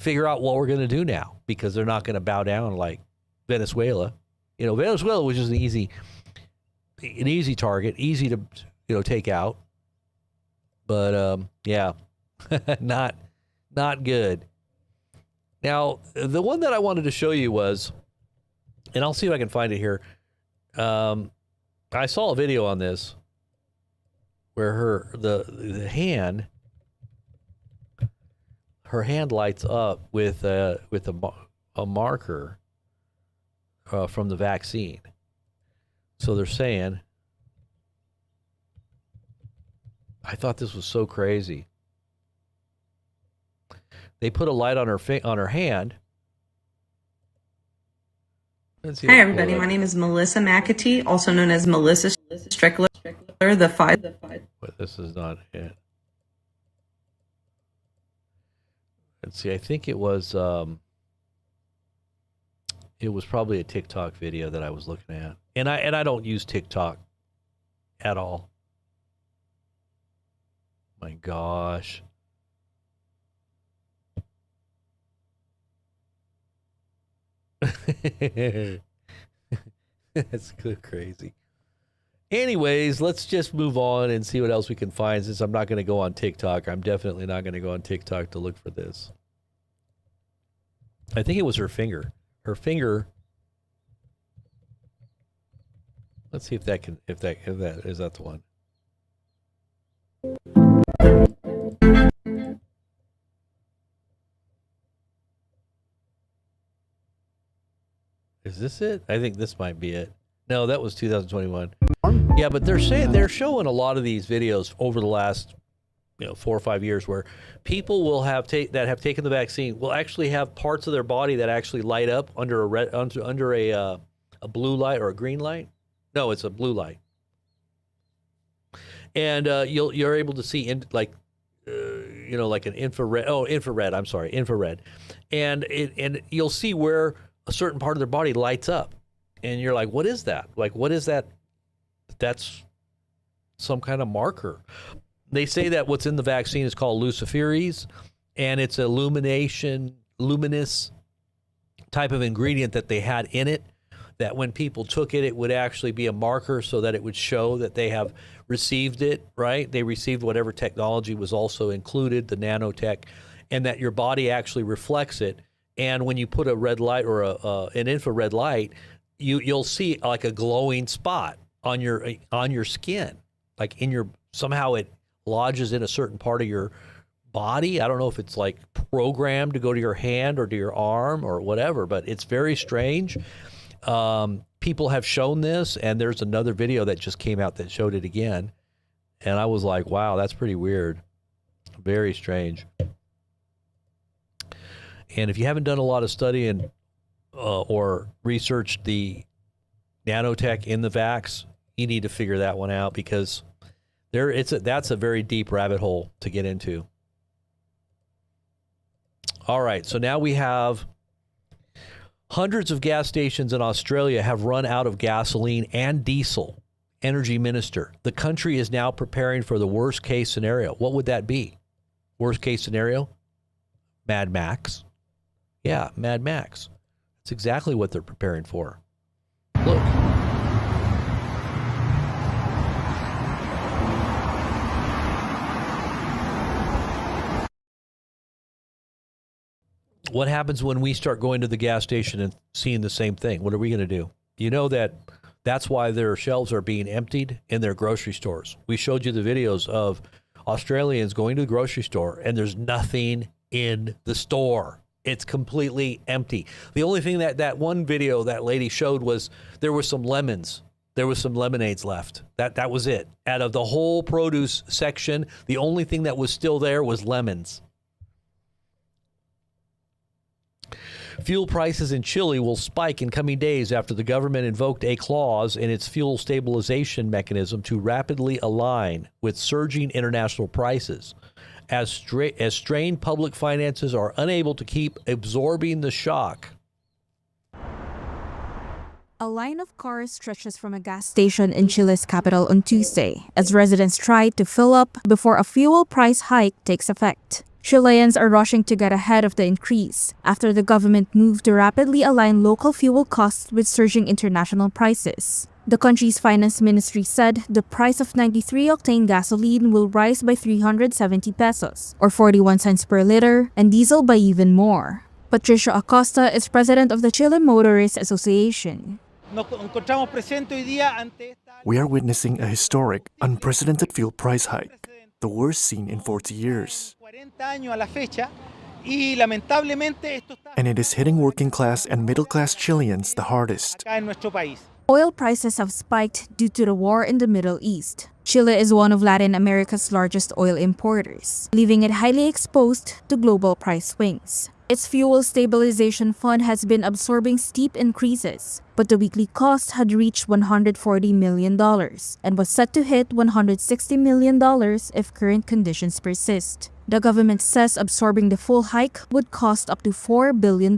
figure out what we're going to do now, because they're not going to bow down like Venezuela. Venezuela was just an easy target, easy to take out. But yeah, not good. Now, the one that I wanted to show you was, and I'll see if I can find it here. I saw a video on this where the hand lights up with a marker from the vaccine. So they're saying, I thought this was so crazy. They put a light on her hand. Hi, everybody. My name is Melissa McAtee, also known as Melissa Strickler, the five. But this is not it. Let's see. I think it was probably a TikTok video that I was looking at, and I don't use TikTok at all. My gosh. That's crazy. Anyways, let's just move on and see what else we can find, since I'm not going to go on TikTok. I'm definitely not going to go on TikTok to look for this. I think it was her finger. Her finger. Let's see if that is that the one. Is this it? I think this might be it. No, that was 2021. Yeah, but they're showing a lot of these videos over the last 4 or 5 years where people will have taken the vaccine will actually have parts of their body that actually light up under a blue light or a green light. No, it's a blue light, and you're able to see like an infrared. Oh, infrared. I'm sorry, infrared, and you'll see where a certain part of their body lights up, and you're like, what is that? Like, what is that? That's some kind of marker. They say that what's in the vaccine is called luciferase, and it's a luminous type of ingredient that they had in it, that when people took it, it would actually be a marker so that it would show that they have received it, right? They received whatever technology was also included, the nanotech, and that your body actually reflects it. And when you put a red light or an infrared light, you'll see like a glowing spot on your skin, like somehow it lodges in a certain part of your body. I don't know if it's like programmed to go to your hand or to your arm or whatever, but it's very strange. People have shown this, and there's another video that just came out that showed it again. And I was like, wow, that's pretty weird. Very strange. And if you haven't done a lot of studying or researched the nanotech in the vax, you need to figure that one out, because that's a very deep rabbit hole to get into. All right, so now we have hundreds of gas stations in Australia have run out of gasoline and diesel. Energy Minister, the country is now preparing for the worst case scenario. What would that be? Worst case scenario? Mad Max. Yeah, Mad Max. That's exactly what they're preparing for. Look. What happens when we start going to the gas station and seeing the same thing? What are we going to do? You know that's why their shelves are being emptied in their grocery stores. We showed you the videos of Australians going to the grocery store and there's nothing in the store. It's completely empty. The only thing that one video that lady showed was there were some lemons. There was some lemonades left. That was it. Out of the whole produce section, the only thing that was still there was lemons. Fuel prices in Chile will spike in coming days after the government invoked a clause in its fuel stabilization mechanism to rapidly align with surging international prices, as strained public finances are unable to keep absorbing the shock. A line of cars stretches from a gas station in Chile's capital on Tuesday as residents try to fill up before a fuel price hike takes effect. Chileans are rushing to get ahead of the increase after the government moved to rapidly align local fuel costs with surging international prices. The country's finance ministry said the price of 93-octane gasoline will rise by 370 pesos, or 41 cents per liter, and diesel by even more. Patricio Acosta is president of the Chile Motorists Association. We are witnessing a historic, unprecedented fuel price hike, the worst seen in 40 years. And it is hitting working class and middle class Chileans the hardest. Oil prices have spiked due to the war in the Middle East. Chile is one of Latin America's largest oil importers, leaving it highly exposed to global price swings. Its fuel stabilization fund has been absorbing steep increases, but the weekly cost had reached $140 million and was set to hit $160 million if current conditions persist. The government says absorbing the full hike would cost up to $4 billion.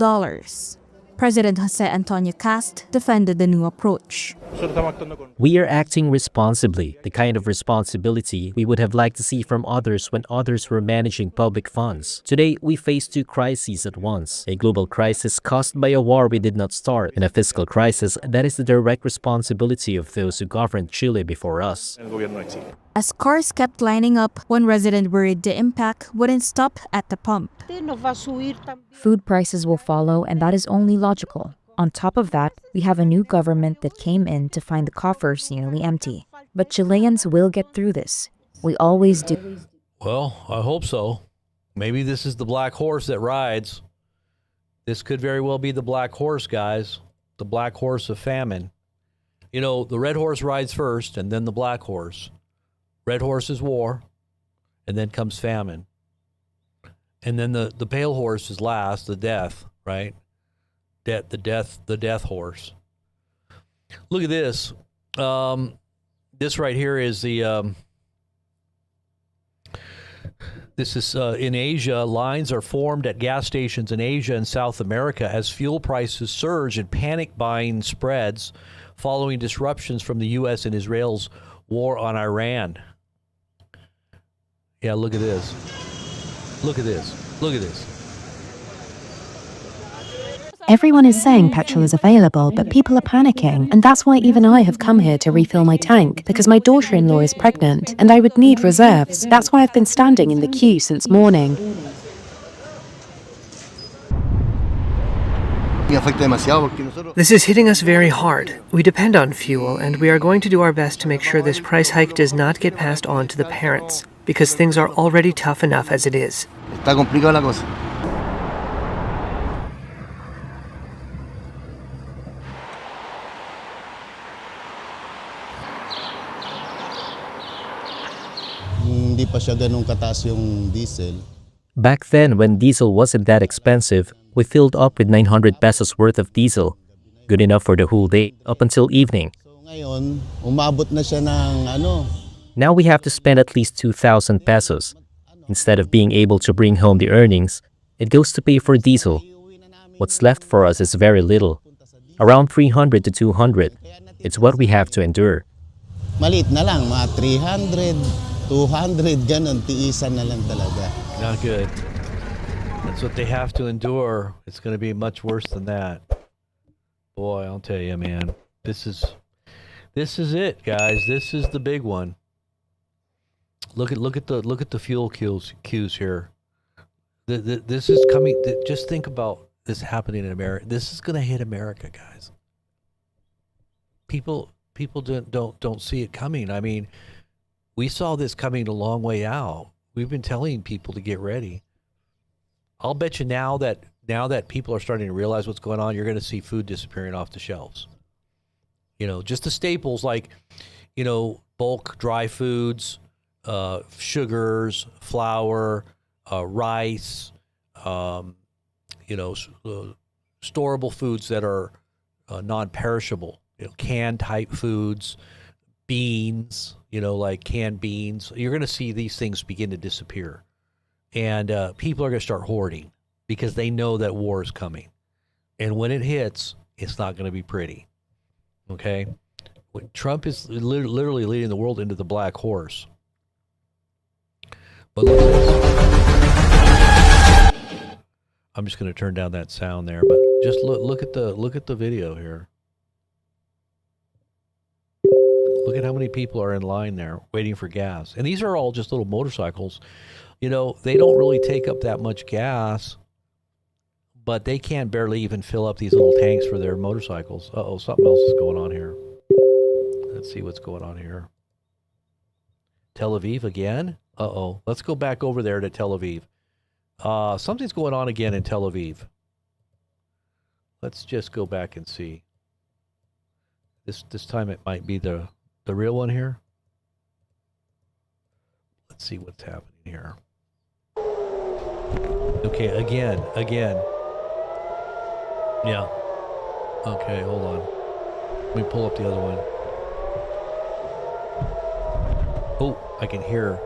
President Jose Antonio Cast defended the new approach. We are acting responsibly, the kind of responsibility we would have liked to see from others when others were managing public funds. Today, we face two crises at once: a global crisis caused by a war we did not start, and a fiscal crisis that is the direct responsibility of those who governed Chile before us. As cars kept lining up, one resident worried the impact wouldn't stop at the pump. Food prices will follow, and that is only logical. On top of that, we have a new government that came in to find the coffers nearly empty. But Chileans will get through this. We always do. Well, I hope so. Maybe this is the black horse that rides. This could very well be the black horse, guys. The black horse of famine. You know, the red horse rides first, and then the black horse. Red horse is war, and then comes famine. And then the pale horse is last, the death, right? The death horse. Look at this. This right here is the. This is in Asia. Lines are formed at gas stations in Asia and South America as fuel prices surge and panic buying spreads following disruptions from the U.S. and Israel's war on Iran. Yeah, look at this. Look at this. Look at this. Everyone is saying petrol is available, but people are panicking, and that's why even I have come here to refill my tank, because my daughter-in-law is pregnant, and I would need reserves. That's why I've been standing in the queue since morning. This is hitting us very hard. We depend on fuel, and we are going to do our best to make sure this price hike does not get passed on to the parents, because things are already tough enough as it is. Back then, when diesel wasn't that expensive, we filled up with 900 pesos worth of diesel. Good enough for the whole day, up until evening. Now we have to spend at least 2,000 pesos. Instead of being able to bring home the earnings, it goes to pay for diesel. What's left for us is very little. Around 300 to 200. It's what we have to endure. Malit na lang, mga 300, 200, ganun, tiisan na lang talaga. Not good. That's what they have to endure. It's going to be much worse than that. Boy, I'll tell you, man. This is it, guys. This is the big one. Look at the fuel queues here. This is coming. Just think about this happening in America. This is going to hit America, guys. People don't see it coming. I mean, we saw this coming a long way out. We've been telling people to get ready. I'll bet you now that people are starting to realize what's going on, you're going to see food disappearing off the shelves. You know, just the staples like, you know, bulk dry foods, sugars, flour, rice, you know, storable foods that are non-perishable. You know, canned type foods, beans, you know, like canned beans. You're going to see these things begin to disappear. And people are going to start hoarding because they know that war is coming. And when it hits, it's not going to be pretty. Okay? Trump is literally leading the world into the black horse. But look at this. I'm just going to turn down that sound there, but just look at the video here. Look at how many people are in line there waiting for gas. And these are all just little motorcycles. You know, they don't really take up that much gas, but they can barely even fill up these little tanks for their motorcycles. Uh-oh, something else is going on here. Let's see what's going on here. Tel Aviv again? Uh-oh. Let's go back over there to Tel Aviv. Something's going on again in Tel Aviv. Let's just go back and see. This time it might be the real one here. Let's see what's happening here. Okay, again. Yeah. Okay, hold on. Let me pull up the other one. Oh, I can hear.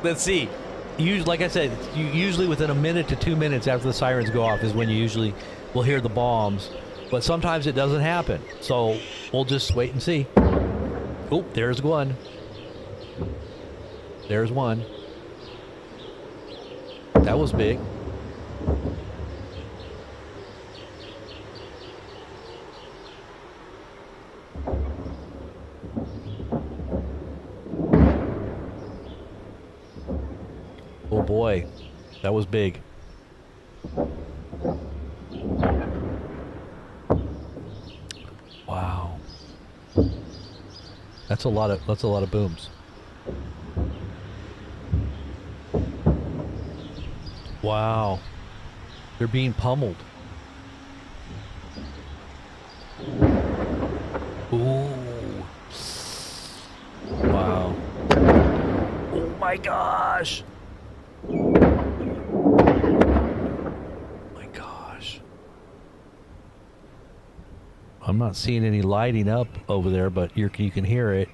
Let's see. Like I said, usually within a minute to 2 minutes after the sirens go off is when you usually will hear the bombs. But sometimes it doesn't happen. So we'll just wait and see. Oh, there's one. There's one. That was big. Oh boy, that was big. Wow. That's a lot of booms. Wow. They're being pummeled. Ooh. Wow. Oh my gosh. My gosh. I'm not seeing any lighting up over there, but you can hear it.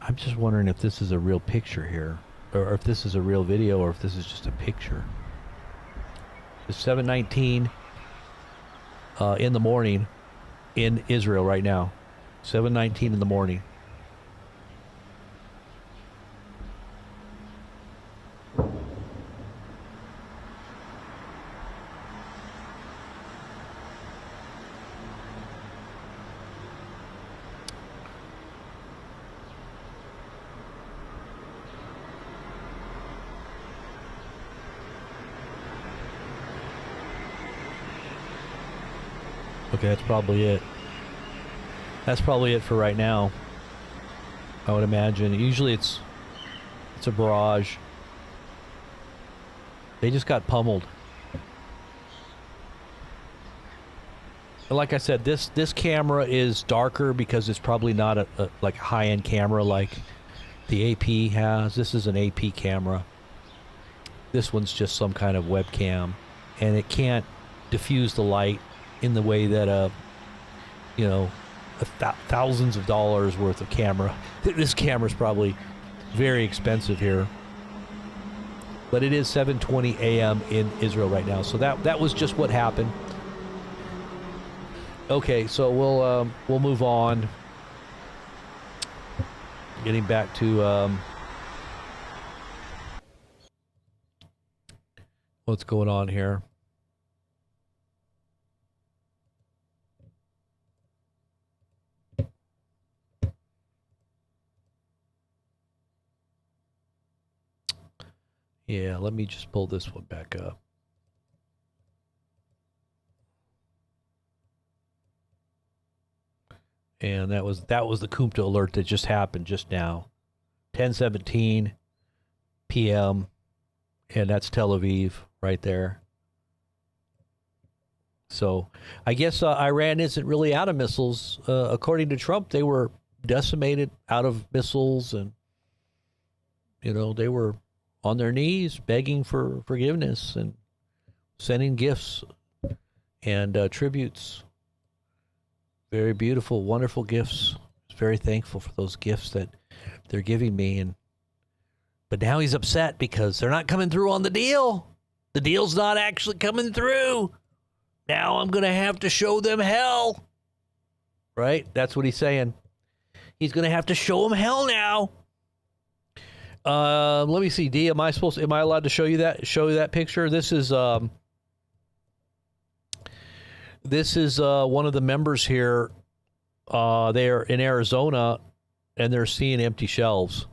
I'm just wondering if this is a real picture here, or if this is a real video, or if this is just a picture. It's 7:19 in the morning in Israel right now. 7:19 in the morning. Okay, that's probably it. That's probably it for right now, I would imagine. Usually it's a barrage. They just got pummeled. Like I said, this camera is darker because it's probably not a like high-end camera like the AP has. This is an AP camera. This one's just some kind of webcam, and it can't diffuse the light in the way that thousands of dollars worth of camera. This camera's probably very expensive here, but it is 7:20 a.m. in Israel right now. So that was just what happened. Okay, so we'll move on. Getting back to what's going on here. Yeah, let me just pull this one back up. And that was the Kumta alert that just happened just now. 10:17 p.m. and that's Tel Aviv right there. So I guess Iran isn't really out of missiles. According to Trump, they were decimated out of missiles, and they were on their knees begging for forgiveness and sending gifts and tributes. Very beautiful, wonderful gifts. Very thankful for those gifts that they're giving me. But now he's upset because they're not coming through on the deal. The deal's not actually coming through. Now I'm going to have to show them hell. Right? That's what he's saying. He's going to have to show them hell now. Let me see, D. Am I allowed to show you that picture? This is one of the members here. They're in Arizona, and they're seeing empty shelves.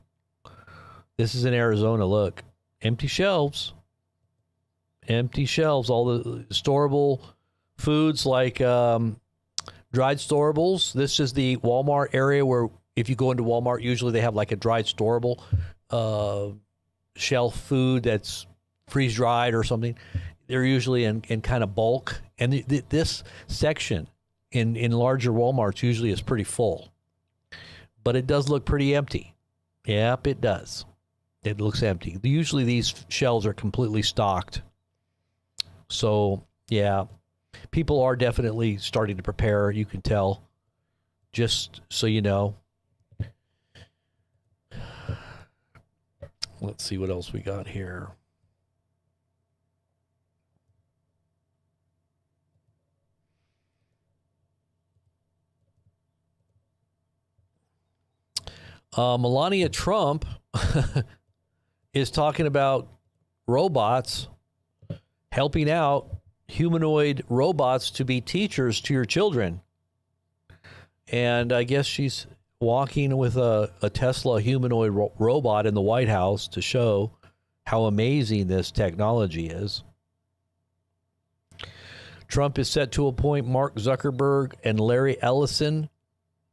This is in Arizona. Look, empty shelves. Empty shelves. All the storable foods like dried storables. This is the Walmart area where if you go into Walmart, usually they have like a dried storable shelf food that's freeze dried or something. They're usually in kind of bulk, and this section in larger Walmarts usually is pretty full, but it does look pretty empty. Yep, it does. It looks empty. Usually these shelves are completely stocked. So yeah, people are definitely starting to prepare. You can tell, just so you know. Let's see what else we got here. Melania Trump is talking about robots helping out humanoid robots to be teachers to your children. And I guess she's walking with a Tesla humanoid robot in the White House to show how amazing this technology is. Trump is set to appoint Mark Zuckerberg and Larry Ellison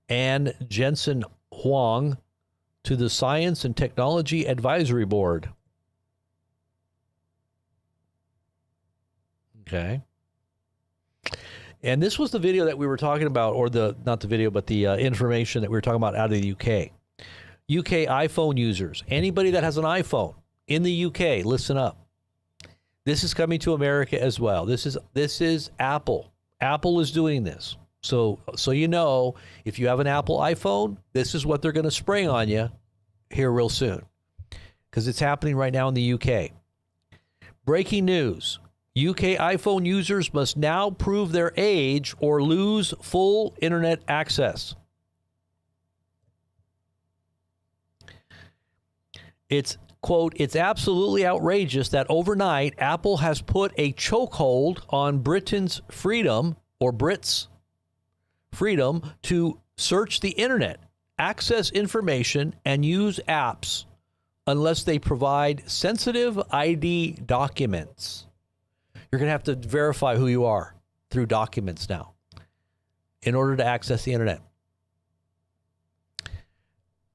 and Jensen Huang to the Science and Technology Advisory Board. Okay. And this was the video that we were talking about, or not the video, but the information that we were talking about out of the UK. UK iPhone users, anybody that has an iPhone in the UK, listen up. This is coming to America as well. This is Apple. Apple is doing this. So you know, if you have an Apple iPhone, this is what they're going to spring on you here real soon, because it's happening right now in the UK. Breaking news. UK iPhone users must now prove their age or lose full internet access. It's, quote, it's absolutely outrageous that overnight Apple has put a chokehold on Britain's freedom, or Brits' freedom, to search the internet, access information, and use apps unless they provide sensitive ID documents. You're going to have to verify who you are through documents now in order to access the internet.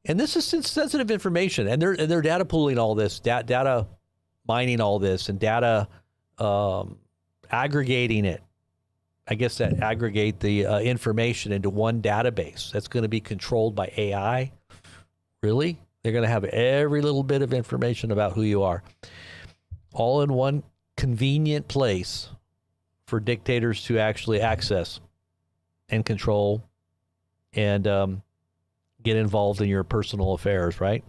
And this is sensitive information, and they're data pooling all this, data mining all this, and data aggregating it. I guess that aggregate the information into one database that's going to be controlled by AI. Really? They're going to have every little bit of information about who you are, all in one convenient place for dictators to actually access and control and get involved in your personal affairs, right?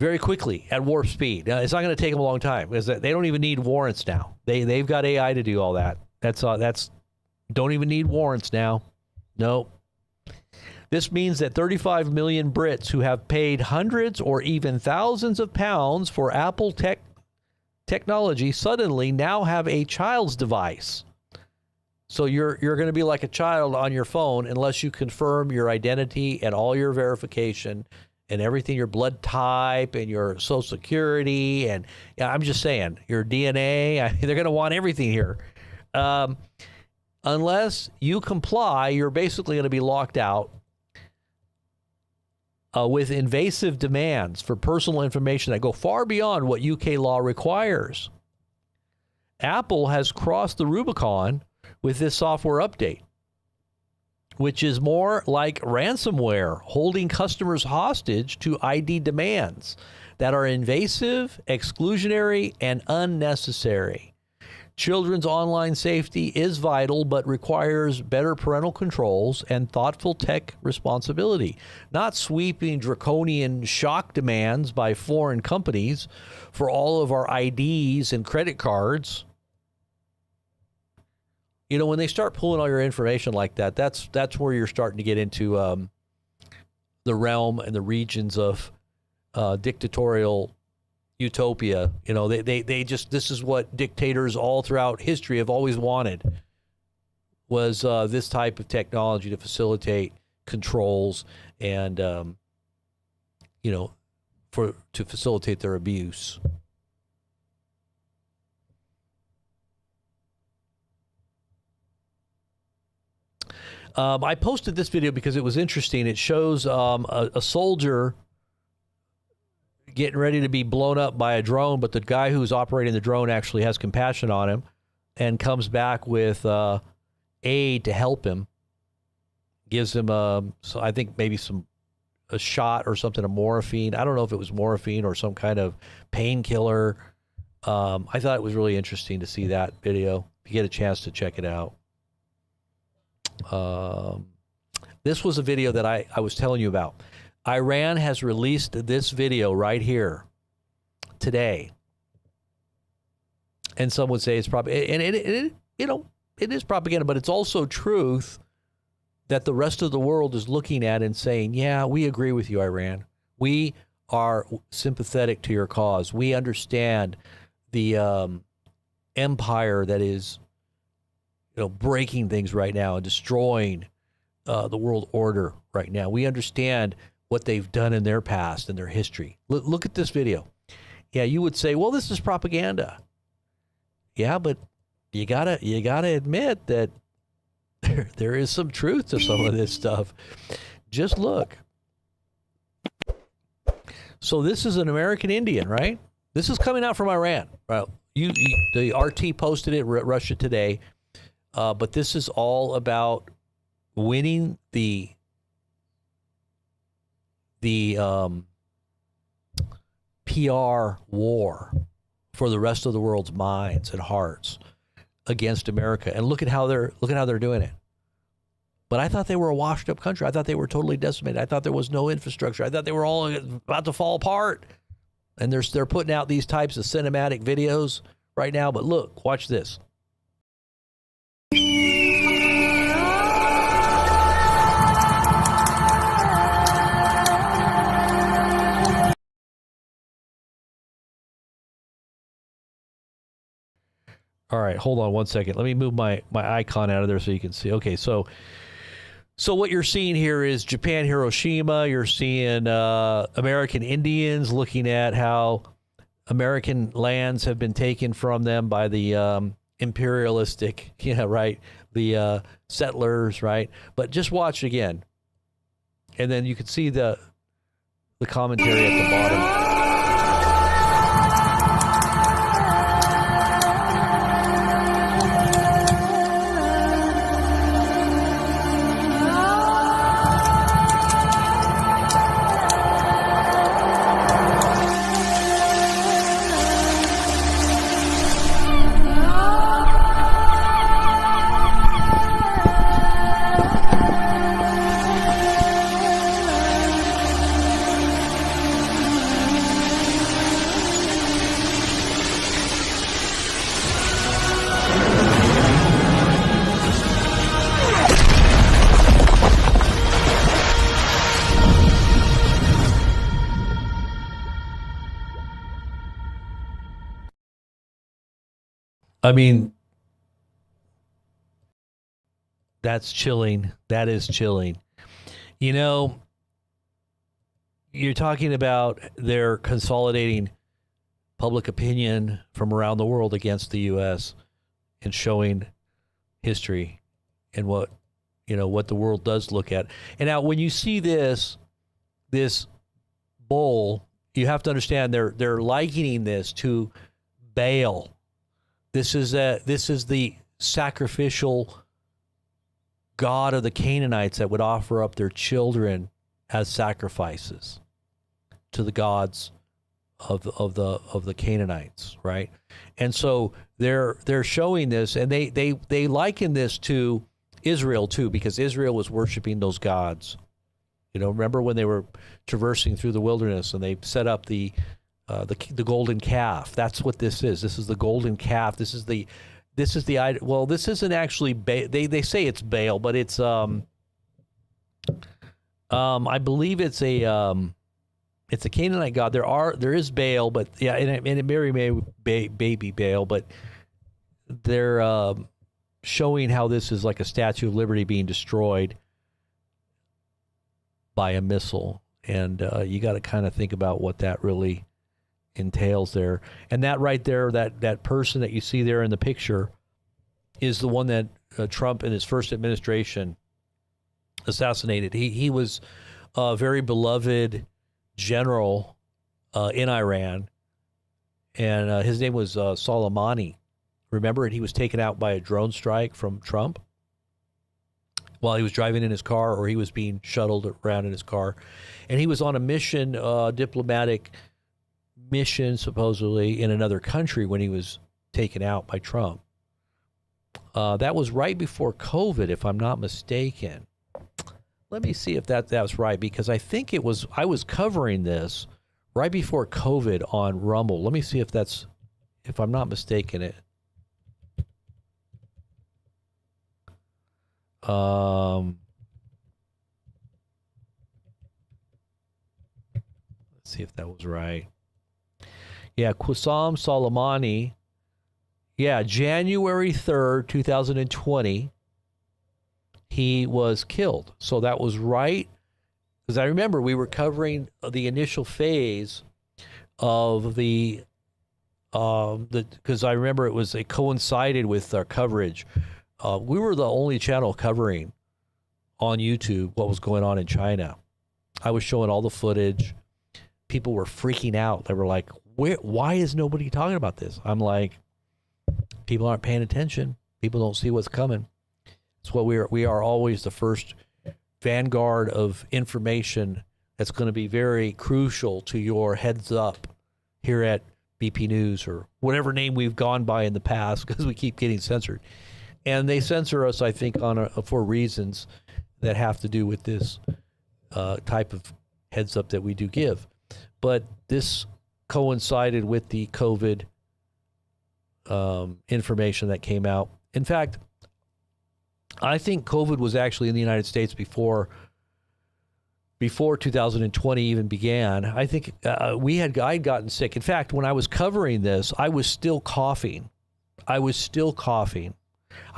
Very quickly, at warp speed. Now, it's not going to take them a long time, because they don't even need warrants now. They've got AI to do all that. That's don't even need warrants now. Nope. This means that 35 million Brits who have paid hundreds or even thousands of pounds for Apple technology suddenly now have a child's device. So you're going to be like a child on your phone unless you confirm your identity and all your verification and everything, your blood type and your social security, and I'm just saying, your DNA. They're going to want everything here. Unless you comply, you're basically going to be locked out with invasive demands for personal information that go far beyond what UK law requires. Apple has crossed the Rubicon with this software update, which is more like ransomware, holding customers hostage to ID demands that are invasive, exclusionary, and unnecessary. Children's online safety is vital, but requires better parental controls and thoughtful tech responsibility, not sweeping draconian shock demands by foreign companies for all of our IDs and credit cards. You know, when they start pulling all your information like that, that's where you're starting to get into the realm and the regions of dictatorial utopia. You know, they just, this is what dictators all throughout history have always wanted, was this type of technology to facilitate controls and you know, to facilitate their abuse. I posted this video because it was interesting. It shows a soldier getting ready to be blown up by a drone, but the guy who's operating the drone actually has compassion on him and comes back with aid to help him. Gives him so I think maybe a shot or something of morphine. I don't know if it was morphine or some kind of painkiller. I thought it was really interesting to see that video. If you get a chance to check it out. This was a video that I was telling you about. Iran has released this video right here. today. And some would say it's probably, and it is propaganda, but it's also truth that the rest of the world is looking at and saying, yeah, we agree with you, Iran. We are sympathetic to your cause. We understand the empire that is, breaking things right now and destroying the world order right now. We understand what they've done in their past and their history. Look at this video. Yeah, you would say, well, this is propaganda. Yeah, but you gotta admit that there is some truth to some of this stuff. Just look. So this is an American Indian, right? This is coming out from Iran. Well, the RT posted it, Russia Today, but this is all about winning the PR war for the rest of the world's minds and hearts against America. And look at how they're doing it. But I thought they were a washed up country. I thought they were totally decimated. I thought there was no infrastructure. I thought they were all about to fall apart. And they're putting out these types of cinematic videos right now. But look, watch this. All right, hold on one second. Let me move my icon out of there so you can see. Okay, so what you're seeing here is Japan, Hiroshima. You're seeing American Indians looking at how American lands have been taken from them by the imperialistic, the settlers, right? But just watch again. And then you can see the commentary at the bottom. I mean, that's chilling. That is chilling. You're talking about they're consolidating public opinion from around the world against the U.S. and showing history and what the world does look at. And now when you see this bowl, you have to understand they're likening this to Baal. This is the sacrificial god of the Canaanites that would offer up their children as sacrifices to the gods of the Canaanites, right? And so they're showing this, and they liken this to Israel too, because Israel was worshiping those gods. Remember when they were traversing through the wilderness and they set up the golden calf. That's what this is. This is the golden calf. This is the well, this isn't actually they say it's Baal, but it's I believe it's a Canaanite god. There is Baal, but yeah, and it very may baby Baal, but they're showing how this is like a Statue of Liberty being destroyed by a missile, and you got to kind of think about what that really entails there. And that right there, that person that you see there in the picture is the one that Trump in his first administration assassinated. He was a very beloved general in Iran, and his name was Soleimani. Remember, he was taken out by a drone strike from Trump while he was driving in his car, or he was being shuttled around in his car, and he was on a mission, diplomatic mission supposedly in another country when he was taken out by Trump. That was right before COVID, if I'm not mistaken. Let me see if that was right, because I think I was covering this right before COVID on Rumble. Let me see if I'm not mistaken it. Let's see if that was right. Yeah, Qasem Soleimani. Yeah, January 3rd, 2020, he was killed. So that was right, because I remember we were covering the initial phase of because I remember it coincided with our coverage. We were the only channel covering on YouTube what was going on in China. I was showing all the footage. People were freaking out. They were like, why is nobody talking about this? I'm like, people aren't paying attention. People don't see what's coming. It's what we are always the first vanguard of information that's going to be very crucial to your heads up here at BP News, or whatever name we've gone by in the past, because we keep getting censored. And they censor us, I think, for reasons that have to do with this type of heads up that we do give. But this coincided with the COVID information that came out. In fact, I think COVID was actually in the United States before 2020 even began. I think I'd gotten sick. In fact, when I was covering this, I was still coughing. I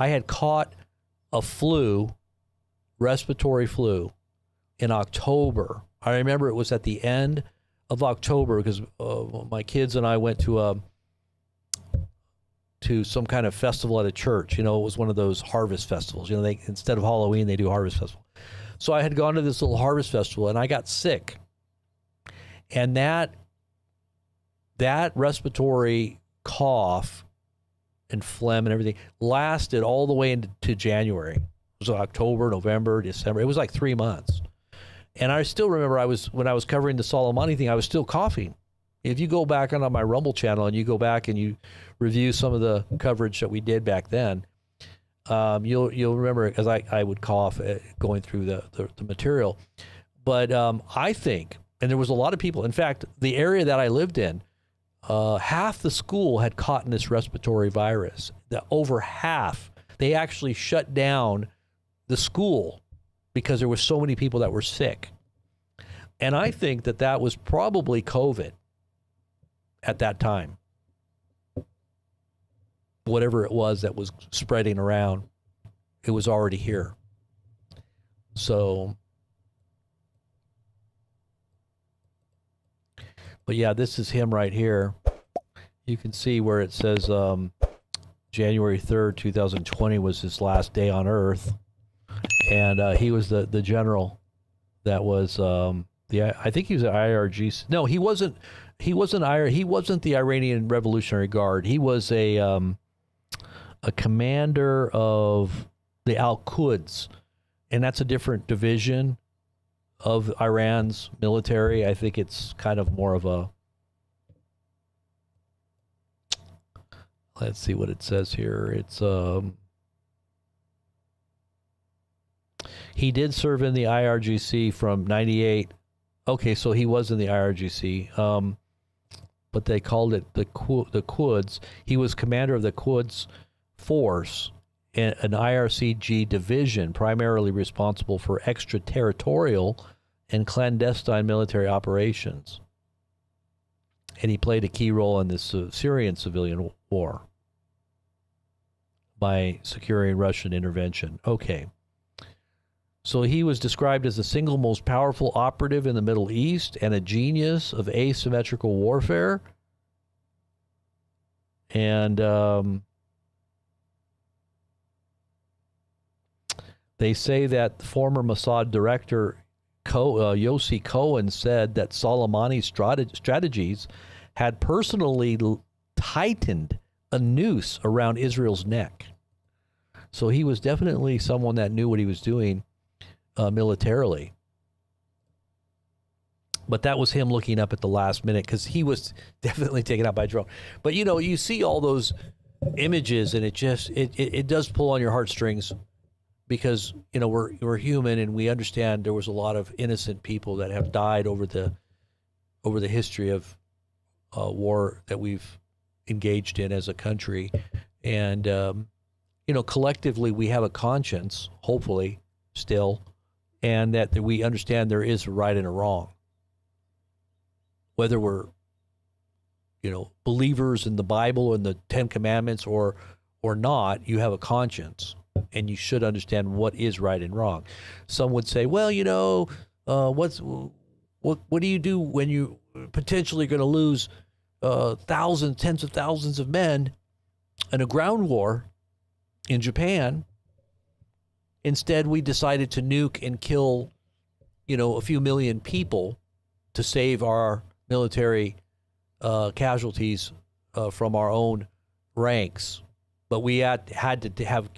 had caught a respiratory flu, in October. I remember it was at the end of October, because my kids and I went to some kind of festival at a church. It was one of those harvest festivals. Instead of Halloween, they do harvest festival. So I had gone to this little harvest festival, and I got sick. And that respiratory cough and phlegm and everything lasted all the way into January. It was October, November, December. It was like 3 months. And I still remember when I was covering the Soleimani thing, I was still coughing. If you go back on my Rumble channel and you go back and you review some of the coverage that we did back then, you'll remember, because I would cough going through the material. But I think, and there was a lot of people, in fact, the area that I lived in, half the school had caught this respiratory virus. Over half, they actually shut down the school because there were so many people that were sick. And I think that was probably COVID at that time. Whatever it was that was spreading around, it was already here. So, but yeah, this is him right here. You can see where it says January 3rd, 2020 was his last day on Earth. And he was the general that was I think he was at IRGC. No, he wasn't. He wasn't the Iranian Revolutionary Guard. He was a commander of the Al-Quds, and that's a different division of Iran's military. I think it's kind of more of a, let's see what it says here. It's he did serve in the IRGC from 98. Okay, so he was in the IRGC, but they called it the Quds. He was commander of the Quds force, an IRCG division primarily responsible for extraterritorial and clandestine military operations. And he played a key role in this Syrian civilian war by securing Russian intervention. Okay. So he was described as the single most powerful operative in the Middle East and a genius of asymmetrical warfare. And they say that the former Mossad director Yossi Cohen said that Soleimani's strategies had personally tightened a noose around Israel's neck. So he was definitely someone that knew what he was doing militarily. But that was him looking up at the last minute, because he was definitely taken out by a drone. But you see all those images, and it does pull on your heartstrings, because we're human, and we understand there was a lot of innocent people that have died over over the history of war that we've engaged in as a country. And, collectively we have a conscience, hopefully, still, and that we understand there is a right and a wrong. Whether we're, believers in the Bible and the Ten Commandments or not, you have a conscience, and you should understand what is right and wrong. Some would say, well, what do you do when you potentially going to lose thousands, tens of thousands of men in a ground war in Japan? Instead, we decided to nuke and kill, a few million people to save our military casualties from our own ranks. But we had to have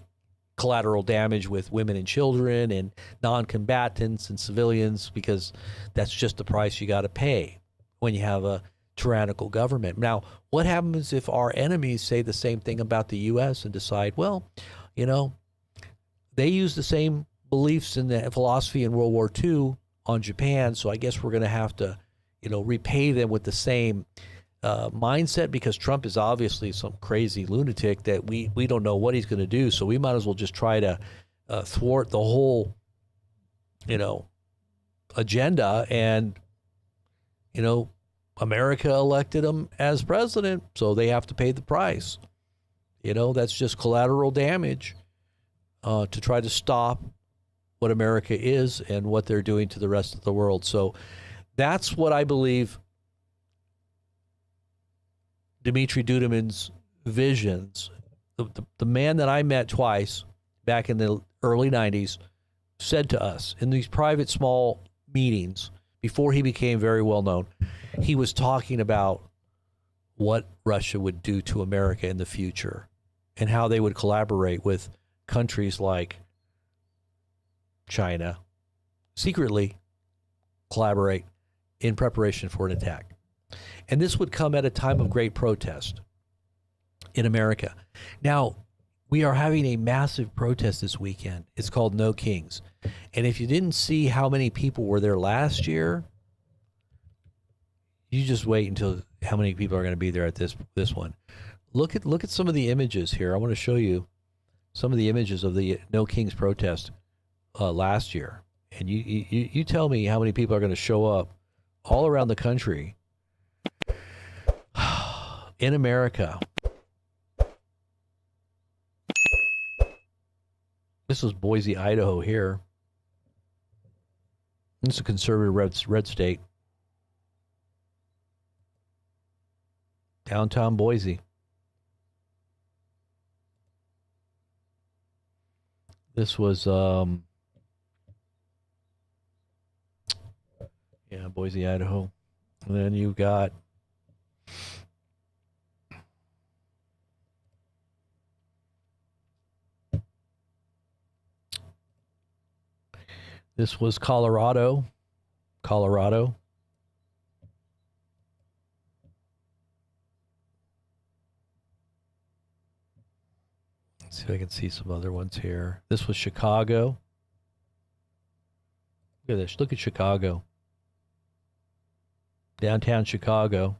collateral damage with women and children and non-combatants and civilians, because that's just the price you got to pay when you have a tyrannical government. Now, what happens if our enemies say the same thing about the U.S. and decide, well, they use the same beliefs in the philosophy in World War II on Japan, so I guess we're going to have to, repay them with the same mindset, because Trump is obviously some crazy lunatic that we don't know what he's going to do, so we might as well just try to thwart the whole, agenda. And, America elected him as president, so they have to pay the price. That's just collateral damage to try to stop what America is and what they're doing to the rest of the world. So that's what I believe Dmitry Duduman's visions, the man that I met twice back in the early 90s, said to us in these private small meetings before he became very well known. He was talking about what Russia would do to America in the future and how they would collaborate with countries like China, secretly collaborate in preparation for an attack. And this would come at a time of great protest in America. Now, we are having a massive protest this weekend. It's called No Kings. And if you didn't see how many people were there last year, you just wait until how many people are going to be there at this one. Look at some of the images here. I want to show you some of the images of the No Kings protest last year. And you tell me how many people are going to show up all around the country in America. This is Boise, Idaho here. It's a conservative red state. Downtown Boise. This was, Boise, Idaho. And then you've got this was Colorado. Let's see if I can see some other ones here. This was Chicago. Look at this. Look at Chicago. Downtown Chicago.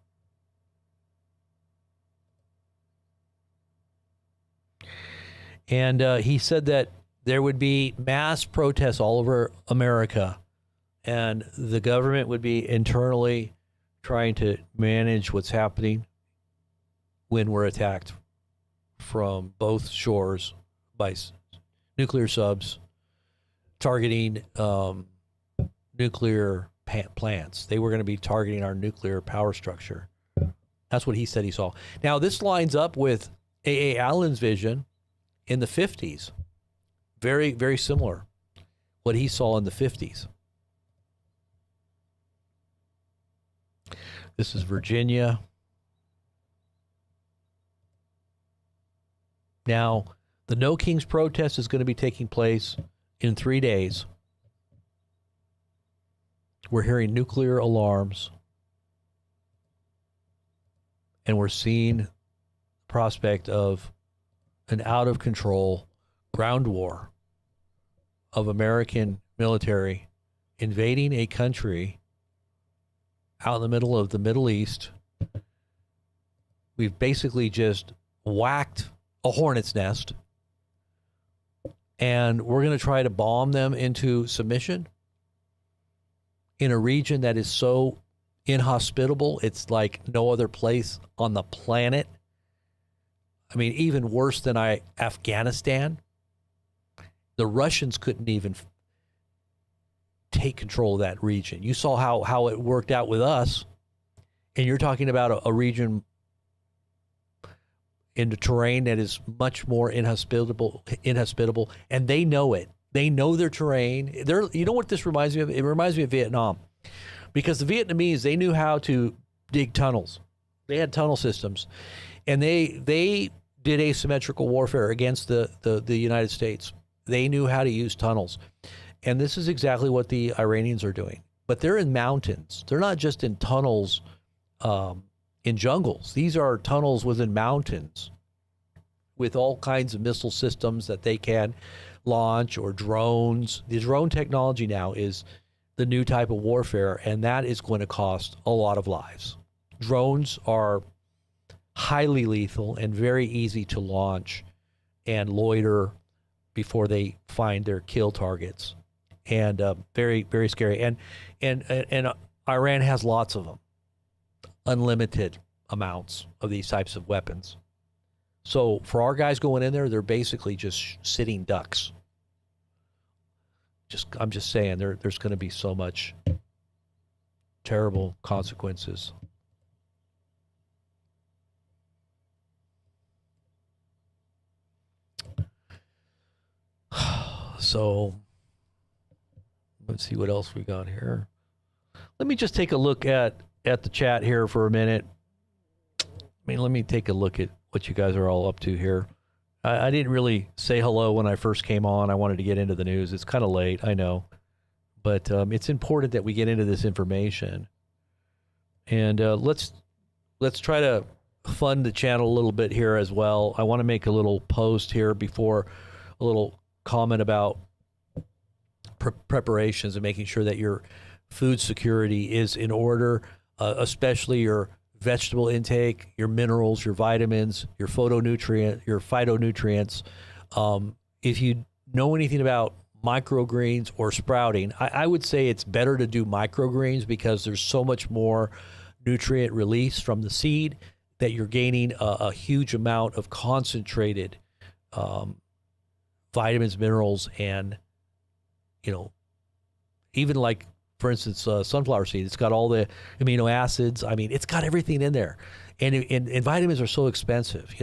And he said that there would be mass protests all over America, and the government would be internally trying to manage what's happening when we're attacked from both shores by nuclear subs targeting nuclear plants. They were going to be targeting our nuclear power structure. That's what he said he saw. Now, this lines up with A.A. Allen's vision in the 50s. Very, very similar. What he saw in the 50s. This is Virginia. Now, the No Kings protest is going to be taking place in 3 days. We're hearing nuclear alarms. And we're seeing the prospect of an out-of-control ground war of American military invading a country out in the middle of the Middle East. We've basically just whacked a hornet's nest, and we're going to try to bomb them into submission in a region that is so inhospitable. It's like no other place on the planet. I mean, even worse than Afghanistan. The Russians couldn't even take control of that region. You saw how it worked out with us, and you're talking about a region in the terrain that is much more inhospitable, and they know it. They know their terrain. You know what this reminds me of? It reminds me of Vietnam, because the Vietnamese, they knew how to dig tunnels. They had tunnel systems, and they did asymmetrical warfare against the United States. They knew how to use tunnels, and this is exactly what the Iranians are doing. But they're in mountains. They're not just in tunnels. In jungles. These are tunnels within mountains with all kinds of missile systems that they can launch, or drones. The drone technology now is the new type of warfare, and that is going to cost a lot of lives. Drones are highly lethal and very easy to launch and loiter before they find their kill targets, and very, very scary. And Iran has lots of them. Unlimited amounts of these types of weapons. So for our guys going in there, they're basically just sitting ducks. I'm just saying, there's going to be so much terrible consequences. So let's see what else we got here. Let me just take a look at the chat here for a minute. I mean, let me take a look at what you guys are all up to here. I didn't really say hello when I first came on. I wanted to get into the news. It's kind of late, I know. But it's important that we get into this information. And let's try to fund the channel a little bit here as well. I want to make a little post here before, a little comment about preparations and making sure that your food security is in order. Especially your vegetable intake, your minerals, your vitamins, your phytonutrients. If you know anything about microgreens or sprouting, I would say it's better to do microgreens, because there's so much more nutrient release from the seed that you're gaining a huge amount of concentrated vitamins, minerals, and, even like, for instance, sunflower seed. It's got all the amino acids. I mean, it's got everything in there. And vitamins are so expensive,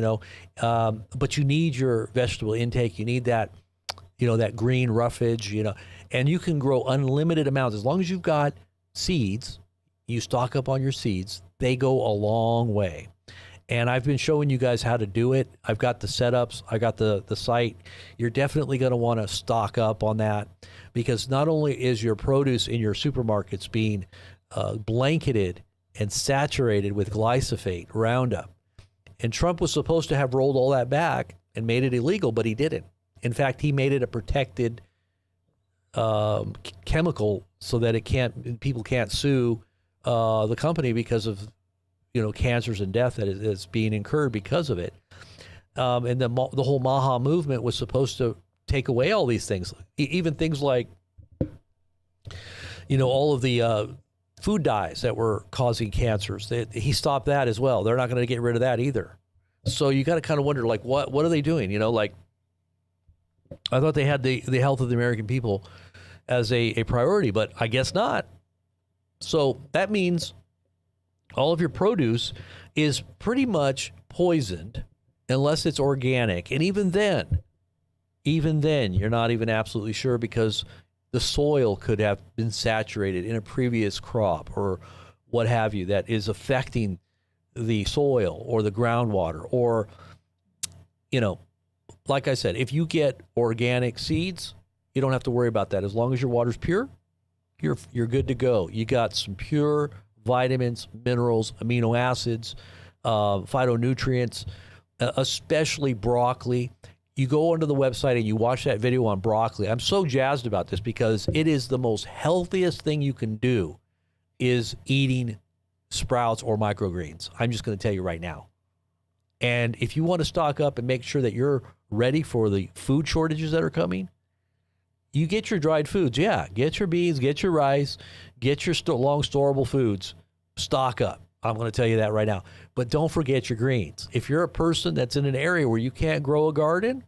but you need your vegetable intake. You need that, that green roughage, and you can grow unlimited amounts. As long as you've got seeds, you stock up on your seeds, they go a long way. And I've been showing you guys how to do it. I've got the setups. I got the site. You're definitely going to want to stock up on that, because not only is your produce in your supermarkets being blanketed and saturated with glyphosate, Roundup, and Trump was supposed to have rolled all that back and made it illegal, but he didn't. In fact, he made it a protected chemical so that people can't sue the company because of cancers and death that is being incurred because of it. And the whole Maha movement was supposed to take away all these things, even things like, all of the food dyes that were causing cancers. He stopped that as well. They're not going to get rid of that either. So you got to kind of wonder, like, what are they doing? Like, I thought they had the health of the American people as a priority, but I guess not. So that means all of your produce is pretty much poisoned unless it's organic. And even then, you're not even absolutely sure, because the soil could have been saturated in a previous crop or what have you, that is affecting the soil or the groundwater. Or, like I said, if you get organic seeds, you don't have to worry about that. As long as your water's pure, you're good to go. You got some pure vitamins, minerals, amino acids, phytonutrients, especially broccoli. You go onto the website and you watch that video on broccoli. I'm so jazzed about this, because it is the most healthiest thing you can do, is eating sprouts, or microgreens. I'm just going to tell you right now. And if you want to stock up and make sure that you're ready for the food shortages that are coming, you get your dried foods. Yeah, get your beans, get your rice, get your long storable foods. Stock up. I'm going to tell you that right now. But don't forget your greens. If you're a person that's in an area where you can't grow a garden,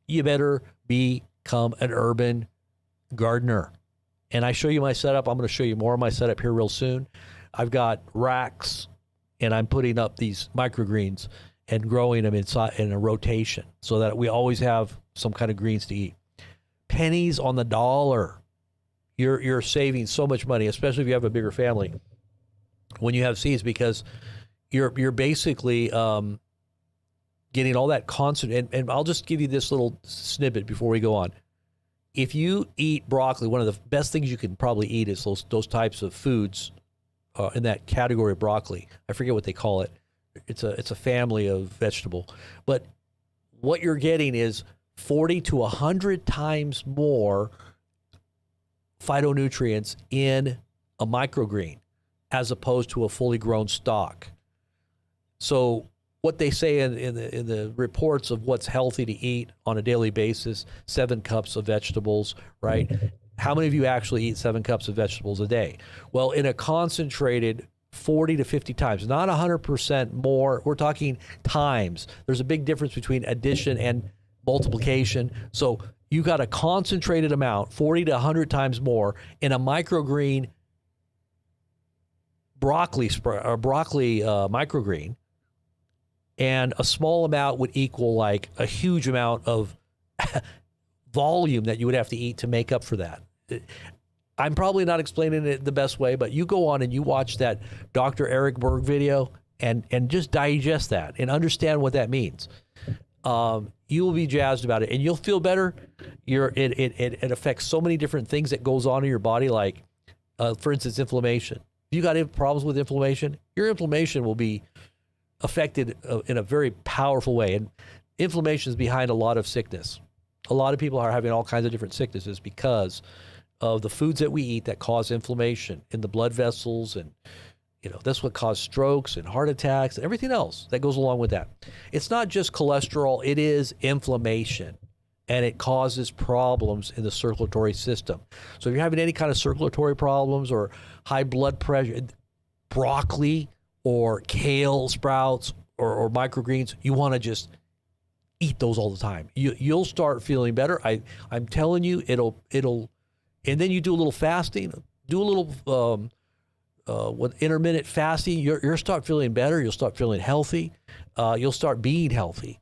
you better become an urban gardener. And I show you my setup. I'm going to show you more of my setup here real soon. I've got racks, and I'm putting up these microgreens and growing them inside in a rotation so that we always have some kind of greens to eat. Pennies on the dollar. You're saving so much money, especially if you have a bigger family, when you have seeds, because you're basically getting all that constant. And I'll just give you this little snippet before we go on. If you eat broccoli, one of the best things you can probably eat is those types of foods in that category of broccoli. I forget what they call it. It's a family of vegetable. But what you're getting is 40 to 100 times more phytonutrients in a microgreen as opposed to a fully grown stalk. So what they say in the reports of what's healthy to eat on a daily basis, 7 cups of vegetables, right? How many of you actually eat 7 cups of vegetables a day? Well, in a concentrated 40 to 50 times, not 100% more. We're talking times. There's a big difference between addition and multiplication. So you got a concentrated amount, 40 to 100 times more in a microgreen broccoli microgreen, and a small amount would equal like a huge amount of volume that you would have to eat to make up for that. I'm probably not explaining it the best way, but you go on and you watch that Dr. Eric Berg video and just digest that and understand what that means. You will be jazzed about it, and you'll feel better. It affects so many different things that goes on in your body, like, for instance, inflammation. If you got problems with inflammation, your inflammation will be affected in a very powerful way. And inflammation is behind a lot of sickness. A lot of people are having all kinds of different sicknesses because of the foods that we eat that cause inflammation in the blood vessels, and that's what causes strokes and heart attacks and everything else that goes along with that. It's not just cholesterol, it is inflammation, and it causes problems in the circulatory system. So if you're having any kind of circulatory problems or high blood pressure, broccoli or kale sprouts or microgreens, you want to just eat those all the time. You'll start feeling better. I'm telling you, it'll, and then you do a little fasting, do a little with intermittent fasting. You'll start feeling better. You'll start feeling healthy. You'll start being healthy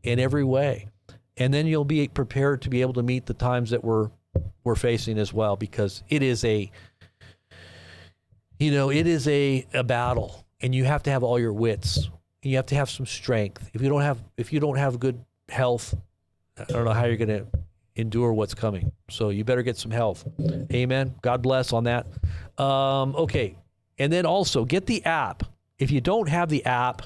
in every way, and then you'll be prepared to be able to meet the times that we're facing as well, because it is a battle, and you have to have all your wits, and you have to have some strength. If you don't have good health, I don't know how you're going to endure what's coming. So you better get some health. Amen. God bless on that. Okay. And then also get the app. If you don't have the app,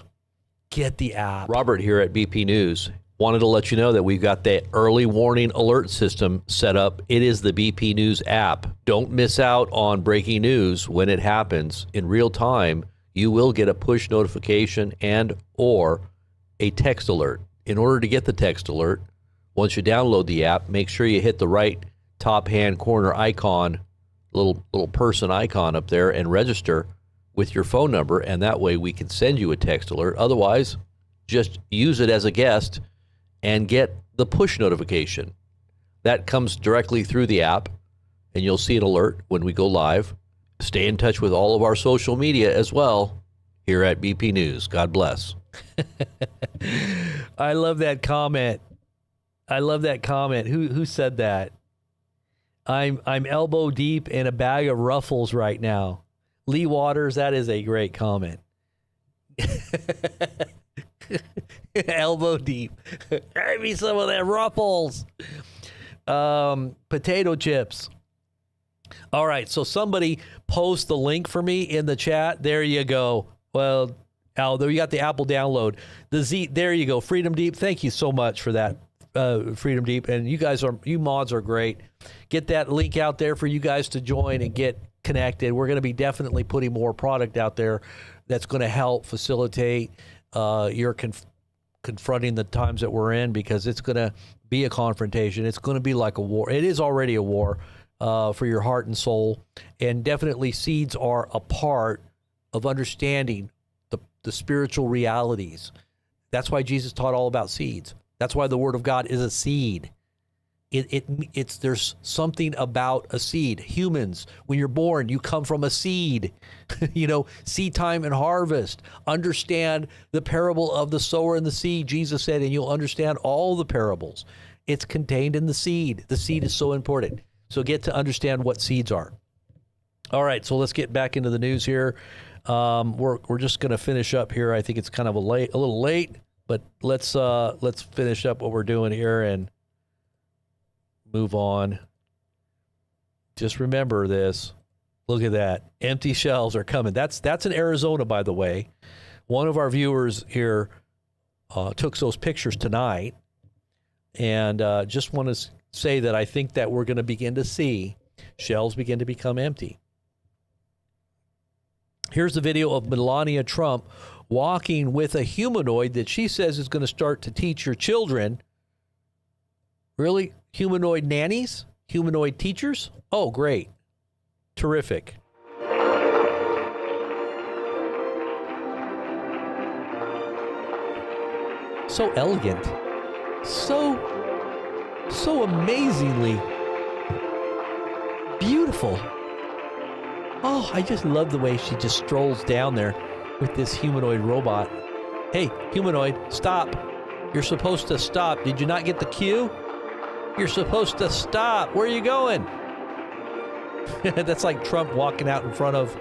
get the app. Robert here at BP News. Wanted to let you know that we've got the early warning alert system set up. It is the BP News app. Don't miss out on breaking news when it happens in real time. You will get a push notification and or a text alert. In order to get the text alert, once you download the app, make sure you hit the right top hand corner icon, little person icon up there, and register with your phone number, and that way we can send you a text alert. Otherwise, just use it as a guest and get the push notification. That comes directly through the app, and you'll see an alert when we go live. Stay in touch with all of our social media as well here at BP News. God bless. I love that comment. Who said that? I'm elbow deep in a bag of Ruffles right now. Lee Waters, that is a great comment. Elbow deep. Give me some of that Ruffles. Potato chips. All right, so somebody post the link for me in the chat. There you go. Well, Al, there you got the Apple download. There you go. Freedom Deep. Thank you so much for that. Freedom Deep, and you mods are great. Get that link out there for you guys to join and get connected. We're going to be definitely putting more product out there that's going to help facilitate your confronting the times that we're in, because it's going to be a confrontation. It's going to be like a war. It is already a war for your heart and soul. And definitely seeds are a part of understanding the spiritual realities. That's why Jesus taught all about seeds. That's why the Word of God is a seed. It's there's something about a seed. Humans, when you're born, you come from a seed. Seed time and harvest. Understand the parable of the sower and the seed, Jesus said, and you'll understand all the parables. It's contained in the seed. The seed is so important. So get to understand what seeds are. All right, so let's get back into the news here. We're just going to finish up here. I think it's kind of a little late, but let's finish up what we're doing here and move on. Just remember this. Look at that. Empty shelves are coming. That's in Arizona, by the way. One of our viewers here took those pictures tonight, and just want to say that I think that we're going to begin to see shelves begin to become empty. Here's the video of Melania Trump walking with a humanoid that she says is going to start to teach your children. Really? Humanoid nannies? Humanoid teachers? Oh, great. Terrific. So elegant. So amazingly beautiful. Oh, I just love the way she just strolls down there with this humanoid robot. Hey, humanoid, stop. You're supposed to stop. Did you not get the cue? You're supposed to stop. Where are you going? That's like Trump walking out in front of...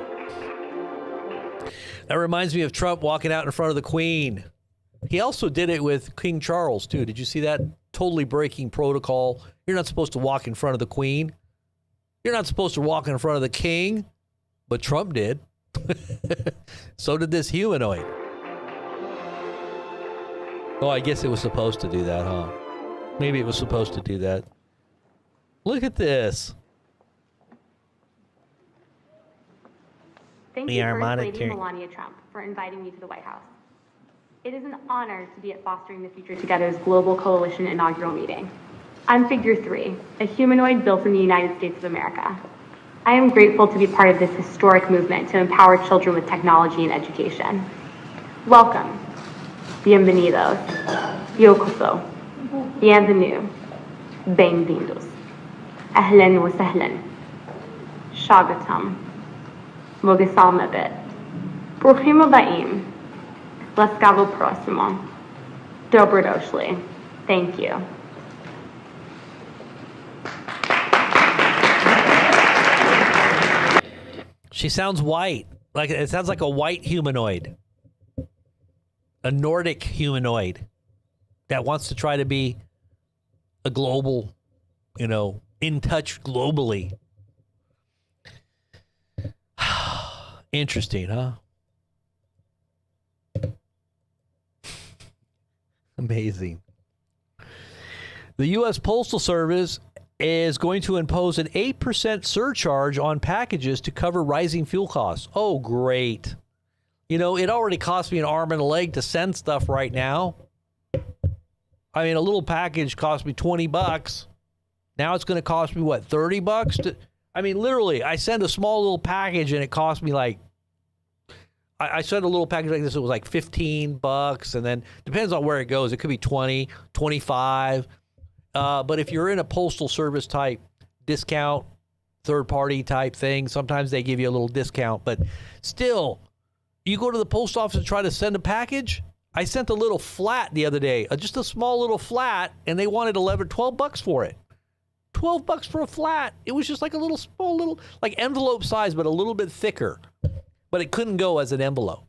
That reminds me of Trump walking out in front of the Queen. He also did it with King Charles, too. Did you see that? Totally breaking protocol. You're not supposed to walk in front of the Queen. You're not supposed to walk in front of the King. But Trump did. So did this humanoid. Oh, I guess it was supposed to do that, huh? Maybe it was supposed to do that. Look at this. Thank you, First Lady Melania Trump, for inviting me to the White House. It is an honor to be at Fostering the Future Together's Global Coalition inaugural meeting. I'm Figure 3, a humanoid built in the United States of America. I am grateful to be part of this historic movement to empower children with technology and education. Welcome. Bienvenidos. Yokoso. Bienvenue. Bem-vindos. Ahlan wa sahlan. Shagatam. Mogasal mabit. Bruchim abaim. Laskavo prosimo. Dobrodošli. Thank you. She sounds white. Like it sounds like a white humanoid. A Nordic humanoid that wants to try to be a global, in touch globally. Interesting, huh? Amazing. The U.S. Postal Service is going to impose an 8% surcharge on packages to cover rising fuel costs. Oh, great. It already cost me an arm and a leg to send stuff right now. I mean, a little package cost me $20. Now it's going to cost me, what, $30? Literally, I send a small little package and it cost me like, I sent a little package like this, it was like $15, and then depends on where it goes. It could be 20, 25. But if you're in a postal service type discount, third party type thing, sometimes they give you a little discount. But still, you go to the post office and try to send a package. I sent a little flat the other day, just a small little flat, and they wanted $12 for it. $12 for a flat. It was just like a little small little, like envelope size, but a little bit thicker. But it couldn't go as an envelope.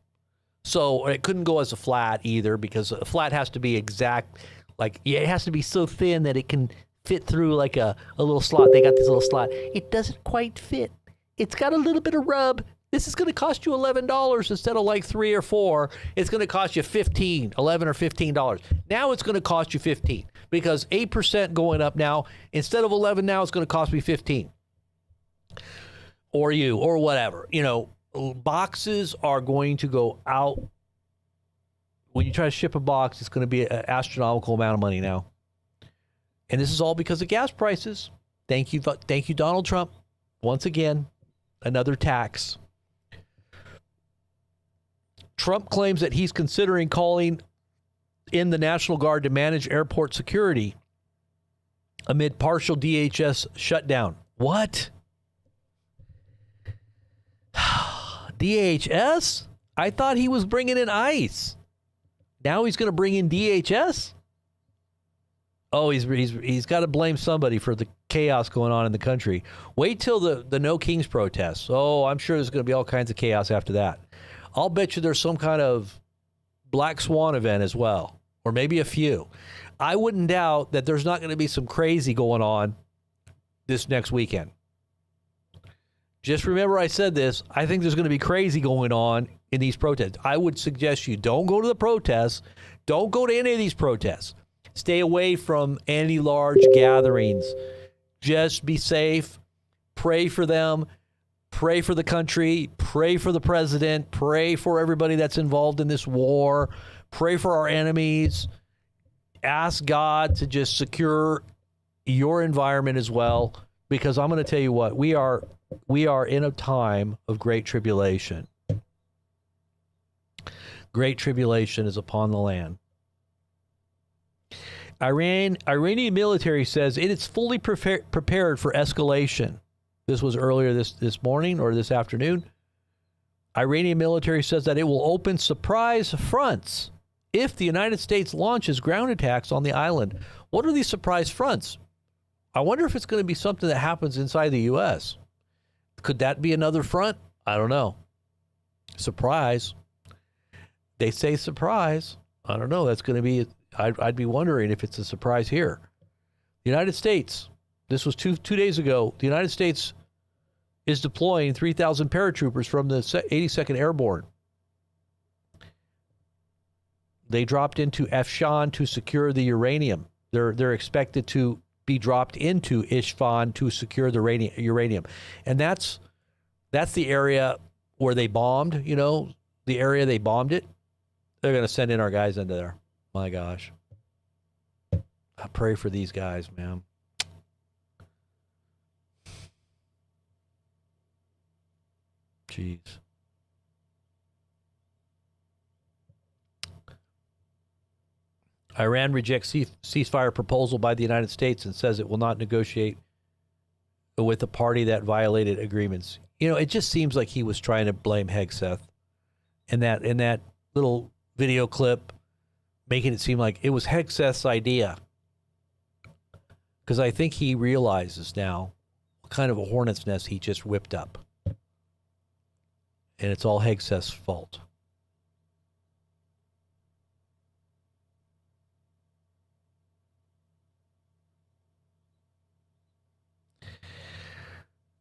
So it couldn't go as a flat either, because a flat has to be exact. Like, it has to be so thin that it can fit through like a little slot. They got this little slot. It doesn't quite fit. It's got a little bit of rub. This is going to cost you $11 instead of like $3 or $4. It's going to cost you $11 or $15. Now it's going to cost you $15 because 8% going up now. Instead of $11 now, it's going to cost me $15. or you, or whatever. You know, boxes are going to go out. When you try to ship a box, it's going to be an astronomical amount of money now. And this is all because of gas prices. Thank you, Donald Trump. Once again, another tax. Trump claims that he's considering calling in the National Guard to manage airport security amid partial DHS shutdown. What? DHS? I thought he was bringing in ICE. Now he's going to bring in DHS? Oh, he's got to blame somebody for the chaos going on in the country. Wait till the No Kings protests. Oh, I'm sure there's going to be all kinds of chaos after that. I'll bet you there's some kind of black swan event as well, or maybe a few. I wouldn't doubt that there's not going to be some crazy going on this next weekend. Just remember I said this. I think there's going to be crazy going on in these protests. I would suggest you don't go to the protests. Don't go to any of these protests. Stay away from any large gatherings. Just be safe. Pray for them. Pray for the country. Pray for the president. Pray for everybody that's involved in this war. Pray for our enemies. Ask God to just secure your environment as well, because I'm going to tell you what, we are in a time of great tribulation. Great tribulation is upon the land. Iranian military says it is fully prepared for escalation. This was earlier this morning or this afternoon. Iranian military says that it will open surprise fronts if the United States launches ground attacks on the island. What are these surprise fronts? I wonder if it's going to be something that happens inside the U.S. Could that be another front? I don't know. Surprise. They say surprise. I don't know. That's going to be, I'd be wondering if it's a surprise here. The United States, this was two days ago, the United States is deploying 3,000 paratroopers from the 82nd Airborne. They dropped into Afshan to secure the uranium. They're expected to be dropped into Isfahan to secure the uranium. And that's the area where they bombed, you know, the area they bombed it. They're going to send in our guys into there. My gosh. I pray for these guys, man. Jeez. Iran rejects ceasefire proposal by the United States and says it will not negotiate with a party that violated agreements. You know, it just seems like he was trying to blame Hegseth in that little video clip, making it seem like it was Hegseth's idea. Because I think he realizes now what kind of a hornet's nest he just whipped up. And it's all Hegseth's fault.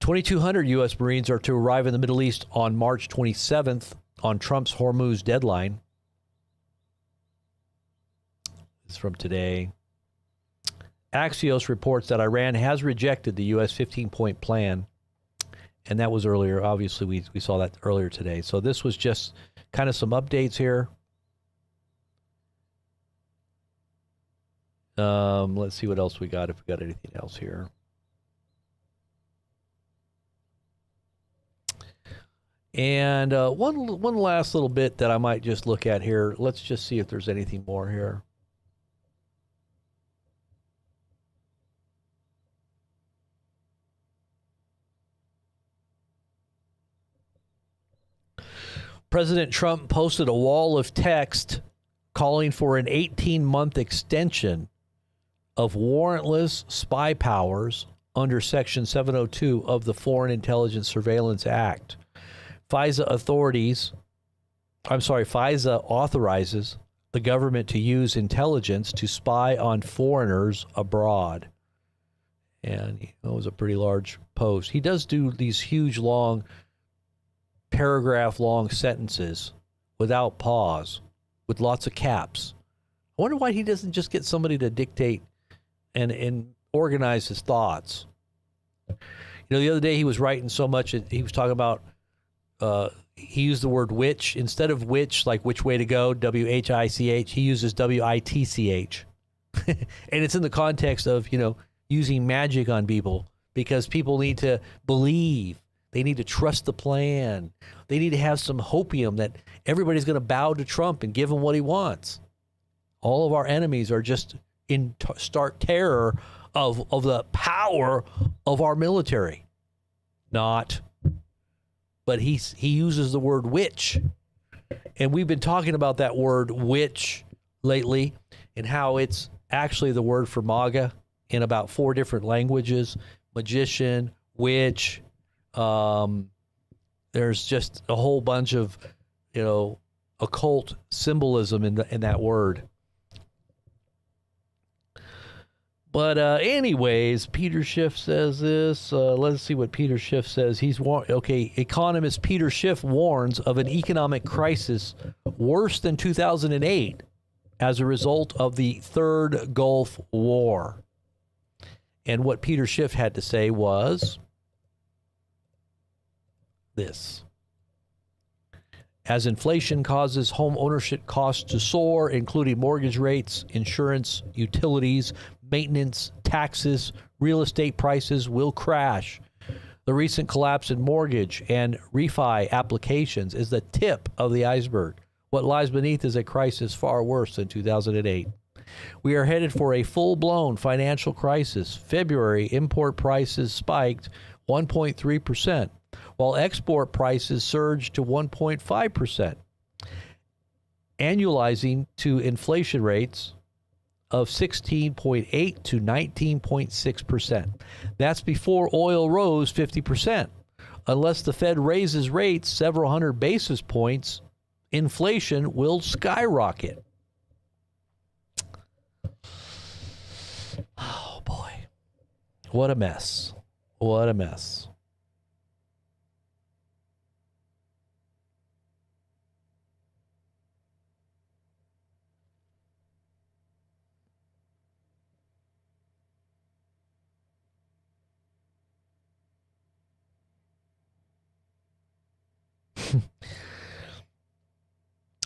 $2,200 U.S. Marines are to arrive in the Middle East on March 27th on Trump's Hormuz deadline. It's from today. Axios reports that Iran has rejected the U.S. 15-point plan. And that was earlier. Obviously, we saw that earlier today. So this was just kind of some updates here. Let's see what else we got, if we got anything else here. And one last little bit that I might just look at here. Let's just see if there's anything more here. President Trump posted a wall of text calling for an 18-month extension of warrantless spy powers under Section 702 of the Foreign Intelligence Surveillance Act. FISA authorizes the government to use intelligence to spy on foreigners abroad. And it was a pretty large post. He does do these huge, long, paragraph-long sentences without pause, with lots of caps. I wonder why he doesn't just get somebody to dictate and organize his thoughts. the other day he was writing so much, he was talking about, he used the word which. Instead of which, like which way to go, W-H-I-C-H, he uses W-I-T-C-H. And it's in the context of, using magic on people, because people need to believe. They need to trust the plan. They need to have some hopium that everybody's going to bow to Trump and give him what he wants. All of our enemies are just in stark terror of the power of our military. Not. But he uses the word witch. And we've been talking about that word witch lately and how it's actually the word for MAGA in about 4 different languages. Magician, witch. There's just a whole bunch of, occult symbolism in that word. But anyways, Peter Schiff says this. Let's see what Peter Schiff says. Economist Peter Schiff warns of an economic crisis worse than 2008 as a result of the Third Gulf War. And what Peter Schiff had to say was this. As inflation causes home ownership costs to soar, including mortgage rates, insurance, utilities, maintenance, taxes, real estate prices will crash. The recent collapse in mortgage and refi applications is the tip of the iceberg. What lies beneath is a crisis far worse than 2008. We are headed for a full-blown financial crisis. February import prices spiked 1.3%, while export prices surged to 1.5%, annualizing to inflation rates of 16.8 to 19.6%. That's before oil rose 50%. Unless the Fed raises rates several hundred basis points, inflation will skyrocket. Oh, boy. What a mess. What a mess.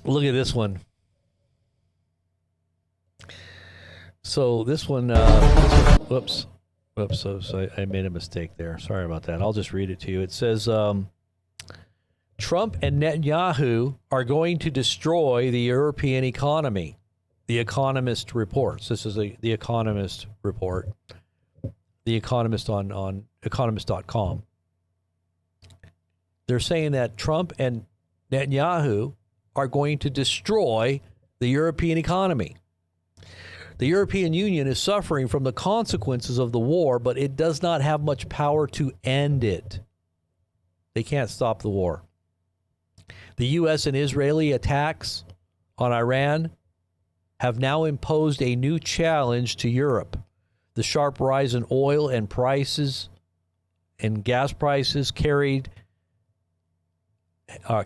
Look at this one. So this one, whoops, so I made a mistake there. Sorry about that. I'll just read it to you. It says, Trump and Netanyahu are going to destroy the European economy. The Economist reports. This is the Economist report. The Economist on economist.com. They're saying that Trump and Netanyahu are going to destroy the European economy. The European Union is suffering from the consequences of the war, but it does not have much power to end it. They can't stop the war. The U.S. and Israeli attacks on Iran have now imposed a new challenge to Europe. The sharp rise in oil and prices and gas prices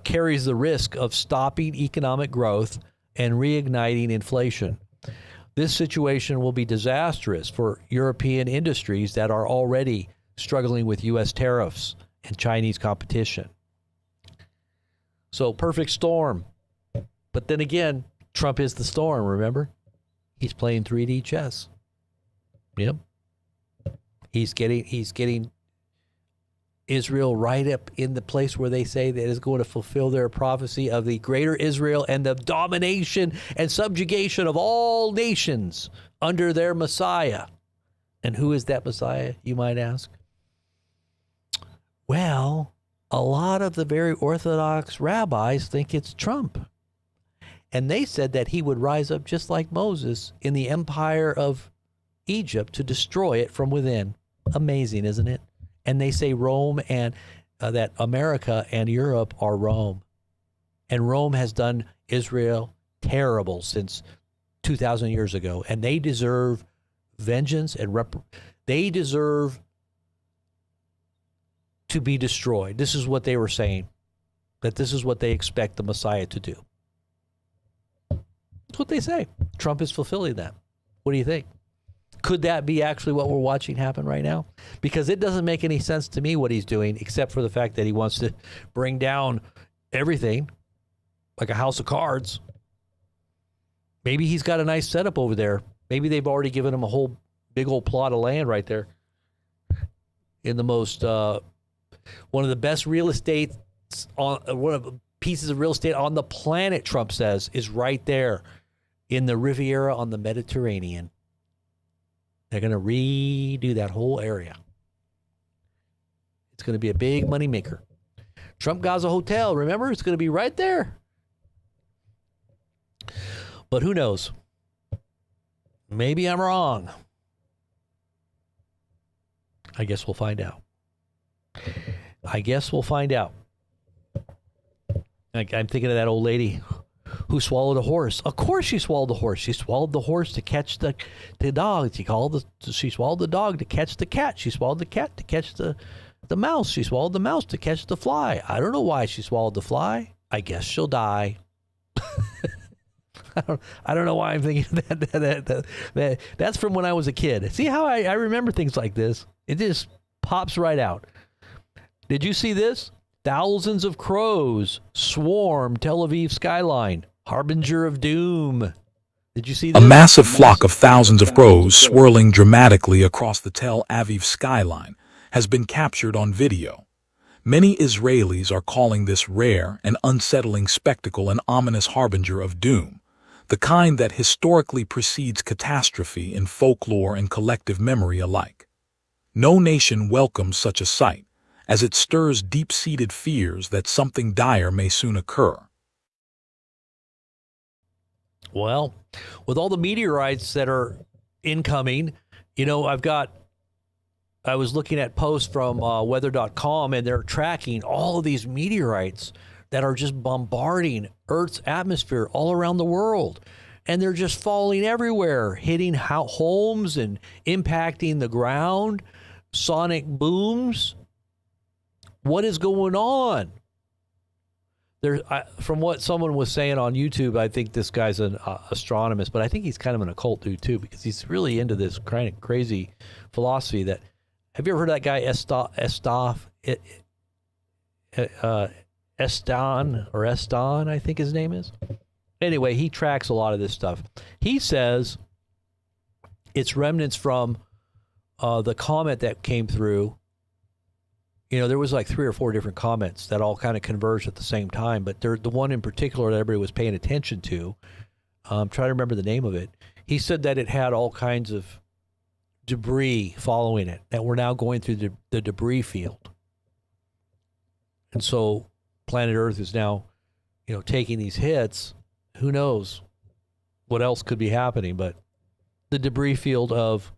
carries the risk of stopping economic growth and reigniting inflation. This situation will be disastrous for European industries that are already struggling with U.S. tariffs and Chinese competition. So, perfect storm. But then again, Trump is the storm, remember? He's playing 3D chess. Yep. He's getting Israel right up in the place where they say that is going to fulfill their prophecy of the greater Israel and the domination and subjugation of all nations under their Messiah. And who is that Messiah, you might ask? Well, a lot of the very Orthodox rabbis think it's Trump. And they said that he would rise up just like Moses in the empire of Egypt to destroy it from within. Amazing, isn't it? And they say Rome and that America and Europe are Rome. And Rome has done Israel terrible since 2,000 years ago. And they deserve vengeance and they deserve to be destroyed. This is what they were saying, that this is what they expect the Messiah to do. That's what they say. Trump is fulfilling that. What do you think? Could that be actually what we're watching happen right now? Because it doesn't make any sense to me what he's doing, except for the fact that he wants to bring down everything like a house of cards. Maybe he's got a nice setup over there. Maybe they've already given him a whole big old plot of land right there in the most, one of the best real estate, one of the pieces of real estate on the planet, Trump says, is right there in the Riviera on the Mediterranean. They're going to redo that whole area. It's going to be a big moneymaker. Trump Gaza Hotel, remember? It's going to be right there. But who knows? Maybe I'm wrong. I guess we'll find out. I'm thinking of that old lady who swallowed a horse. Of course she swallowed the horse. She swallowed the horse to catch the dog. She swallowed the dog to catch the cat. She swallowed the cat to catch the mouse. She swallowed the mouse to catch the fly. I don't know why she swallowed the fly. I guess she'll die. I don't know why I'm thinking that. That's from when I was a kid. See how I remember things like this? It just pops right out. Did you see this? Thousands of crows swarm Tel Aviv skyline, harbinger of doom. Did you see this? A massive flock of thousands of crows swirling dramatically across the Tel Aviv skyline has been captured on video. Many Israelis are calling this rare and unsettling spectacle an ominous harbinger of doom, the kind that historically precedes catastrophe in folklore and collective memory alike. No nation welcomes such a sight, as it stirs deep-seated fears that something dire may soon occur. Well, with all the meteorites that are incoming, I was looking at posts from weather.com, and they're tracking all of these meteorites that are just bombarding Earth's atmosphere all around the world. And they're just falling everywhere, hitting homes and impacting the ground, sonic booms. What is going on? From what someone was saying on YouTube, I think this guy's an astronomist, but I think he's kind of an occult dude too, because he's really into this kind of crazy philosophy that. Have you ever heard of that guy Estan, I think his name is? Anyway, he tracks a lot of this stuff. He says it's remnants from the comet that came through. There was like 3 or 4 different comets that all kind of converged at the same time, but the one in particular that everybody was paying attention to, I'm trying to remember the name of it. He said that it had all kinds of debris following it, that we're now going through the debris field. And so planet Earth is now, taking these hits. Who knows what else could be happening, but the debris field of,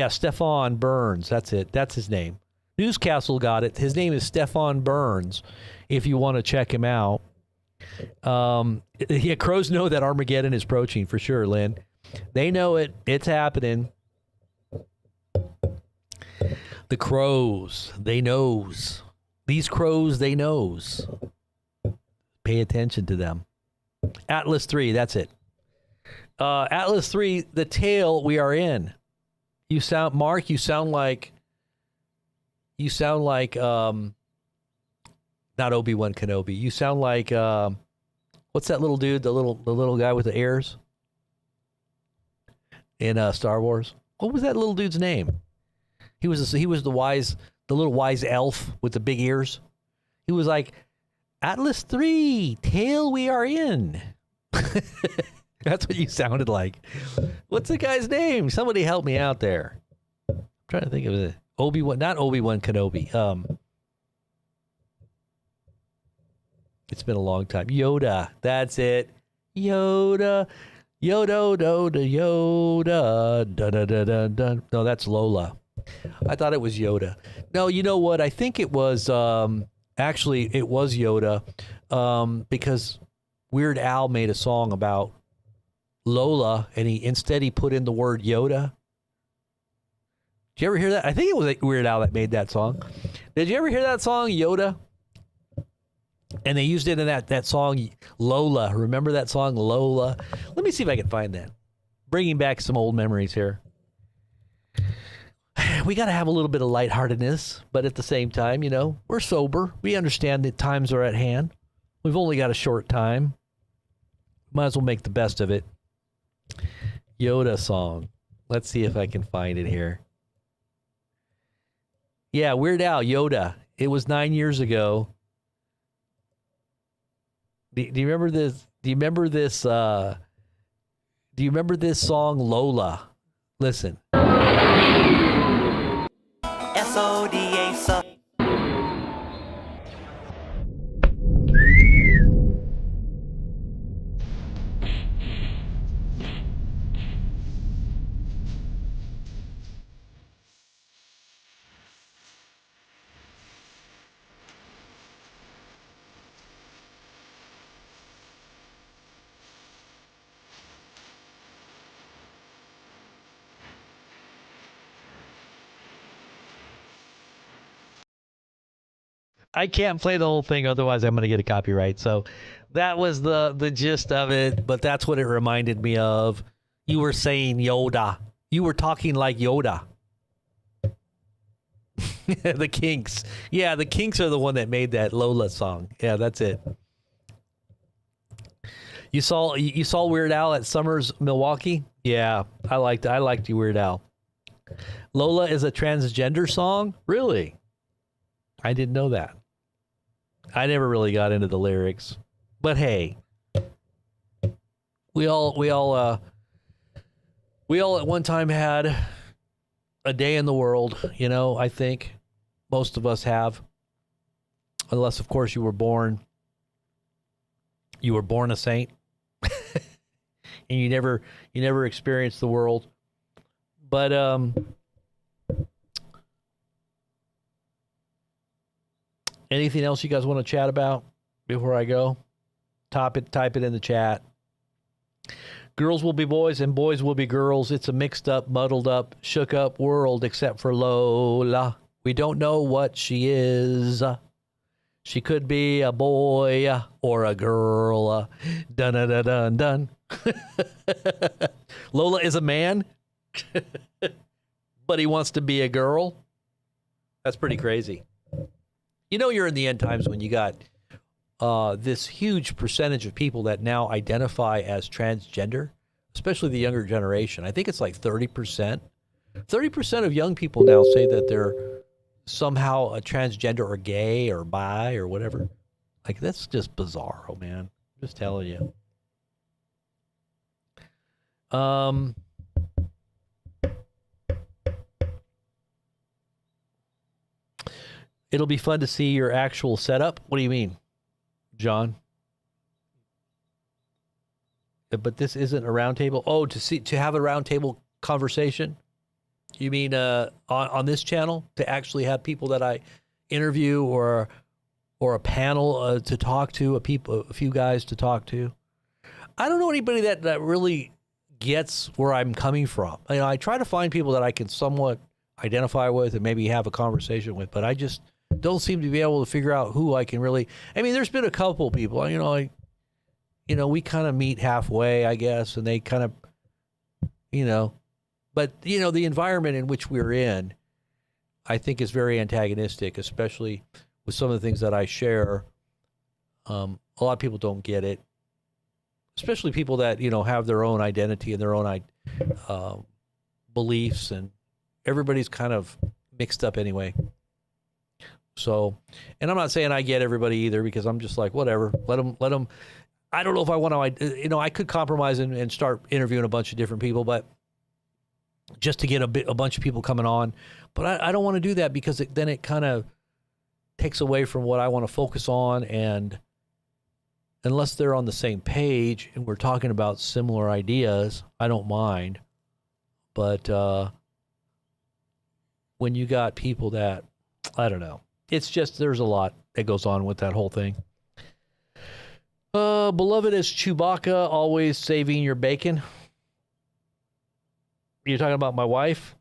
Stefan Burns, that's it. That's his name. Newscastle got it. His name is Stefan Burns, if you want to check him out. Crows know that Armageddon is approaching for sure, Lynn. They know it. It's happening. The crows, they knows. These crows, they knows. Pay attention to them. Atlas 3, that's it. Atlas 3, the tale we are in. Mark, you sound like not Obi-Wan Kenobi. You sound like what's that little dude, the little guy with the ears in Star Wars? What was that little dude's name? He was the little wise elf with the big ears. He was like, Atlas 3, tale we are in. That's what you sounded like. What's the guy's name? Somebody help me out there. I'm trying to think of it. Not Obi-Wan Kenobi. It's been a long time. Yoda. That's it. Yoda. Yoda. Dun, dun, dun, dun, dun. No, that's Lola. I thought it was Yoda. No, you know what? I think it was, actually, it was Yoda, because Weird Al made a song about Lola, and he put in the word Yoda. Did you ever hear that? I think it was Weird Al that made that song. Did you ever hear that song, Yoda? And they used it in that song, Lola. Remember that song, Lola? Let me see if I can find that. Bringing back some old memories here. we got to have a little bit of lightheartedness, but at the same time, we're sober. We understand that times are at hand. We've only got a short time. Might as well make the best of it. Yoda song. Let's see if I can find it here. Yeah, Weird Al, Yoda. It was 9 years ago. Do you remember this? Do you remember this? Do you remember this song, Lola? Listen. SODA sub. I can't play the whole thing, otherwise I'm going to get a copyright. So that was the gist of it, but that's what it reminded me of. You were saying Yoda. You were talking like Yoda. The Kinks. Yeah, the Kinks are the one that made that Lola song. Yeah, that's it. You saw Weird Al at Summers, Milwaukee? Yeah, I liked you, Weird Al. Lola is a transgender song? Really? I didn't know that. I never really got into the lyrics. But hey, we all at one time had a day in the world, I think most of us have. Unless of course you were born a saint. And you never experienced the world. But anything else you guys want to chat about before I go? Type it in the chat. Girls will be boys and boys will be girls. It's a mixed up, muddled up, shook up world except for Lola. We don't know what she is. She could be a boy or a girl. Dun dun dun dun dun. Lola is a man, but he wants to be a girl. That's pretty crazy. You're in the end times when you got this huge percentage of people that now identify as transgender, especially the younger generation. I think it's like 30%. 30% of young people now say that they're somehow a transgender or gay or bi or whatever. Like, that's just bizarre, man. I'm just telling you. It'll be fun to see your actual setup. What do you mean, John? But this isn't a roundtable. Oh, to have a roundtable conversation. You mean on this channel to actually have people that I interview or a panel to talk to, a few guys to talk to? I don't know anybody that really gets where I'm coming from. I try to find people that I can somewhat identify with and maybe have a conversation with, but I just don't seem to be able to figure out who I can really. I mean, there's been a couple people, we kind of meet halfway, I guess, and they kind of, but the environment in which we're in, I think is very antagonistic, especially with some of the things that I share. A lot of people don't get it, especially people that, have their own identity and their own beliefs, and everybody's kind of mixed up anyway. So, and I'm not saying I get everybody either, because I'm just like, whatever, let them. I don't know if I want to, I could compromise and start interviewing a bunch of different people, but just to get a bunch of people coming on. But I don't want to do that, because then it kind of takes away from what I want to focus on. And unless they're on the same page and we're talking about similar ideas, I don't mind. But when you got people that, I don't know, it's just, there's a lot that goes on with that whole thing. Beloved is Chewbacca, always saving your bacon. You're talking about my wife?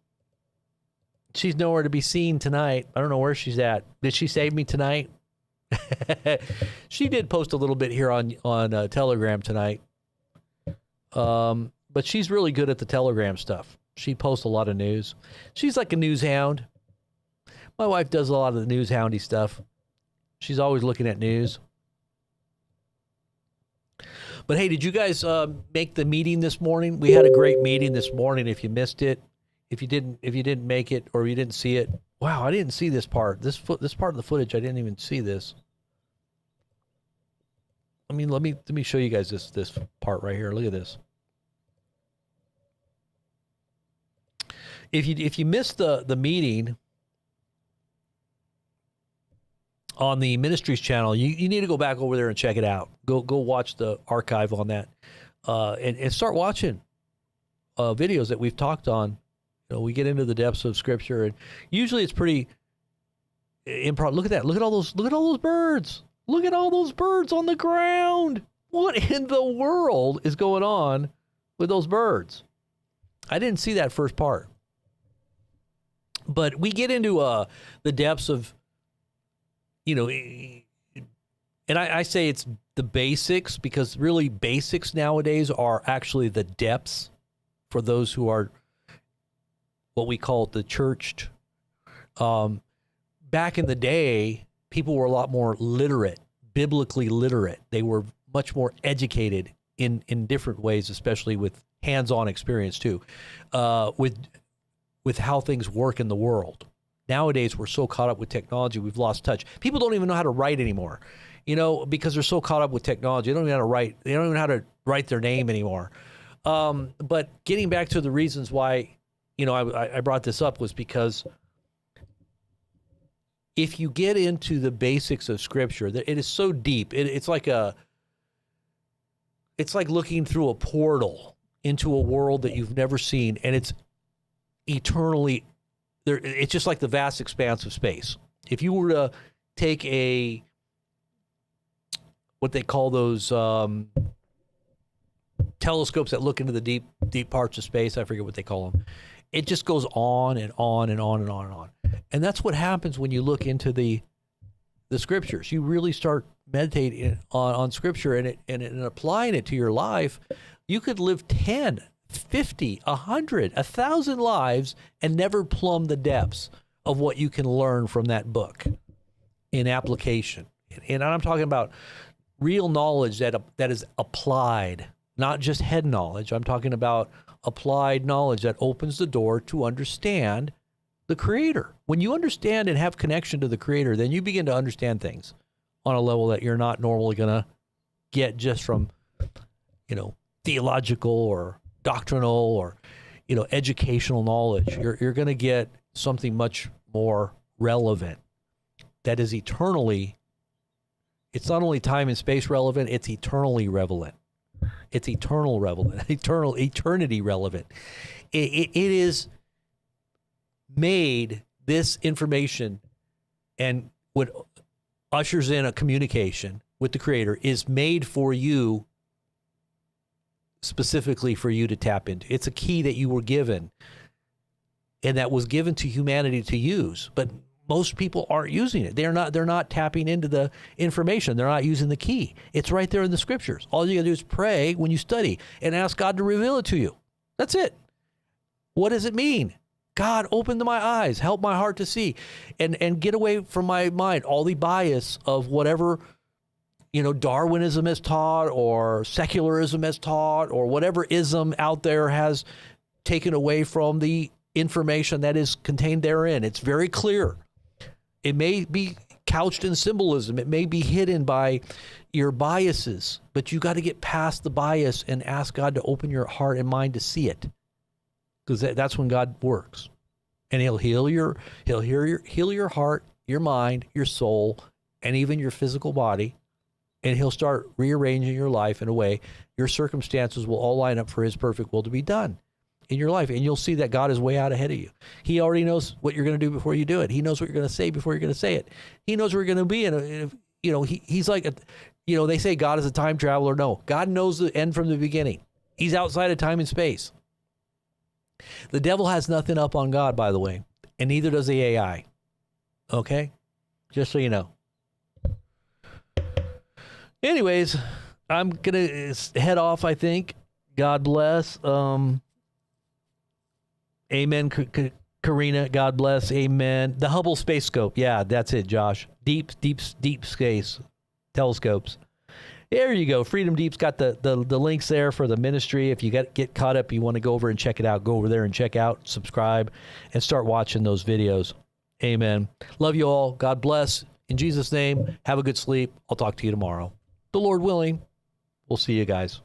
She's nowhere to be seen tonight. I don't know where she's at. Did she save me tonight? She did post a little bit here on Telegram tonight. But she's really good at the Telegram stuff. She posts a lot of news. She's like a news hound. My wife does a lot of the news houndy stuff. She's always looking at news. But hey, did you guys make the meeting this morning? We had a great meeting this morning. If you missed it, if you didn't make it or you didn't see it, wow, I didn't see this part. This part of the footage, I didn't even see this. I mean, let me show you guys this part right here. Look at this. If you missed the meeting on the Ministries channel, you need to go back over there and check it out. Go watch the archive on that, and start watching videos that we've talked on. You know, we get into the depths of Scripture, and usually it's pretty improv. Look at that! Look at all those birds! Look at all those birds on the ground! What in the world is going on with those birds? I didn't see that first part. But we get into the depths of, you know, and I say it's the basics, because really basics nowadays are actually the depths for those who are what we call the churched. Back in the day, people were a lot more literate, biblically literate. They were much more educated in different ways, especially with hands-on experience too, with how things work in the world. Nowadays, we're so caught up with technology, we've lost touch. People don't even know how to write anymore, you know, because they're so caught up with technology. They don't even know how to write. They don't even know how to write their name anymore. But getting back to the reasons why, you know, I brought this up was because if you get into the basics of Scripture, it is so deep. It's like looking through a portal into a world that you've never seen, and it's eternally there. It's just like the vast expanse of space. If you were to take what they call those telescopes that look into the deep parts of space, I forget what they call them. It just goes on and on and on and on and on. And that's what happens when you look into the Scriptures. You really start meditating on Scripture and applying it to your life. You could live 10, 50, 100, 1,000 lives and never plumb the depths of what you can learn from that book in application. And I'm talking about real knowledge that is applied, not just head knowledge. I'm talking about applied knowledge that opens the door to understand the Creator. When you understand and have connection to the Creator, then you begin to understand things on a level that you're not normally going to get just from, you know, theological or doctrinal or, you know, educational knowledge. You're going to get something much more relevant that is eternally. It's not only time and space relevant, it's eternally relevant. It's eternal relevant, eternity relevant. It is made, this information and what ushers in a communication with the Creator is made for you, specifically for you to tap into. It's a key that you were given and that was given to humanity to use, but most people aren't using it. They're not tapping into the information. They're not using the key. It's right there in the Scriptures. All you gotta do is pray when you study and ask God to reveal it to you. That's it. What does it mean? God, open my eyes, help my heart to see, and get away from my mind all the bias of whatever, you know, Darwinism has taught or secularism has taught or whatever ism out there has taken away from the information that is contained therein. It's very clear. It may be couched in symbolism. It may be hidden by your biases, but you got to get past the bias and ask God to open your heart and mind to see it, because that's when God works, and He'll heal your heart, your mind, your soul, and even your physical body, and He'll start rearranging your life in a way your circumstances will all line up for His perfect will to be done in your life, and you'll see that God is way out ahead of you. He already knows what you're going to do before you do it. He knows what you're going to say before you're going to say it. He knows where you're going to be. And you know, He's like, you know, they say God is a time traveler. No, God knows the end from the beginning. He's outside of time and space. The devil has nothing up on God, by the way, and neither does the AI. Okay, just so you know. Anyways, I'm gonna head off. I think. God bless. Amen, Karina. God bless. Amen. The Hubble Space Scope. Yeah, that's it, Josh. Deep space telescopes. There you go. Freedom Deep's got the links there for the ministry. If you get caught up, you want to go over and check it out, go over there and check out, subscribe, and start watching those videos. Amen. Love you all. God bless. In Jesus' name, have a good sleep. I'll talk to you tomorrow. The Lord willing. We'll see you guys.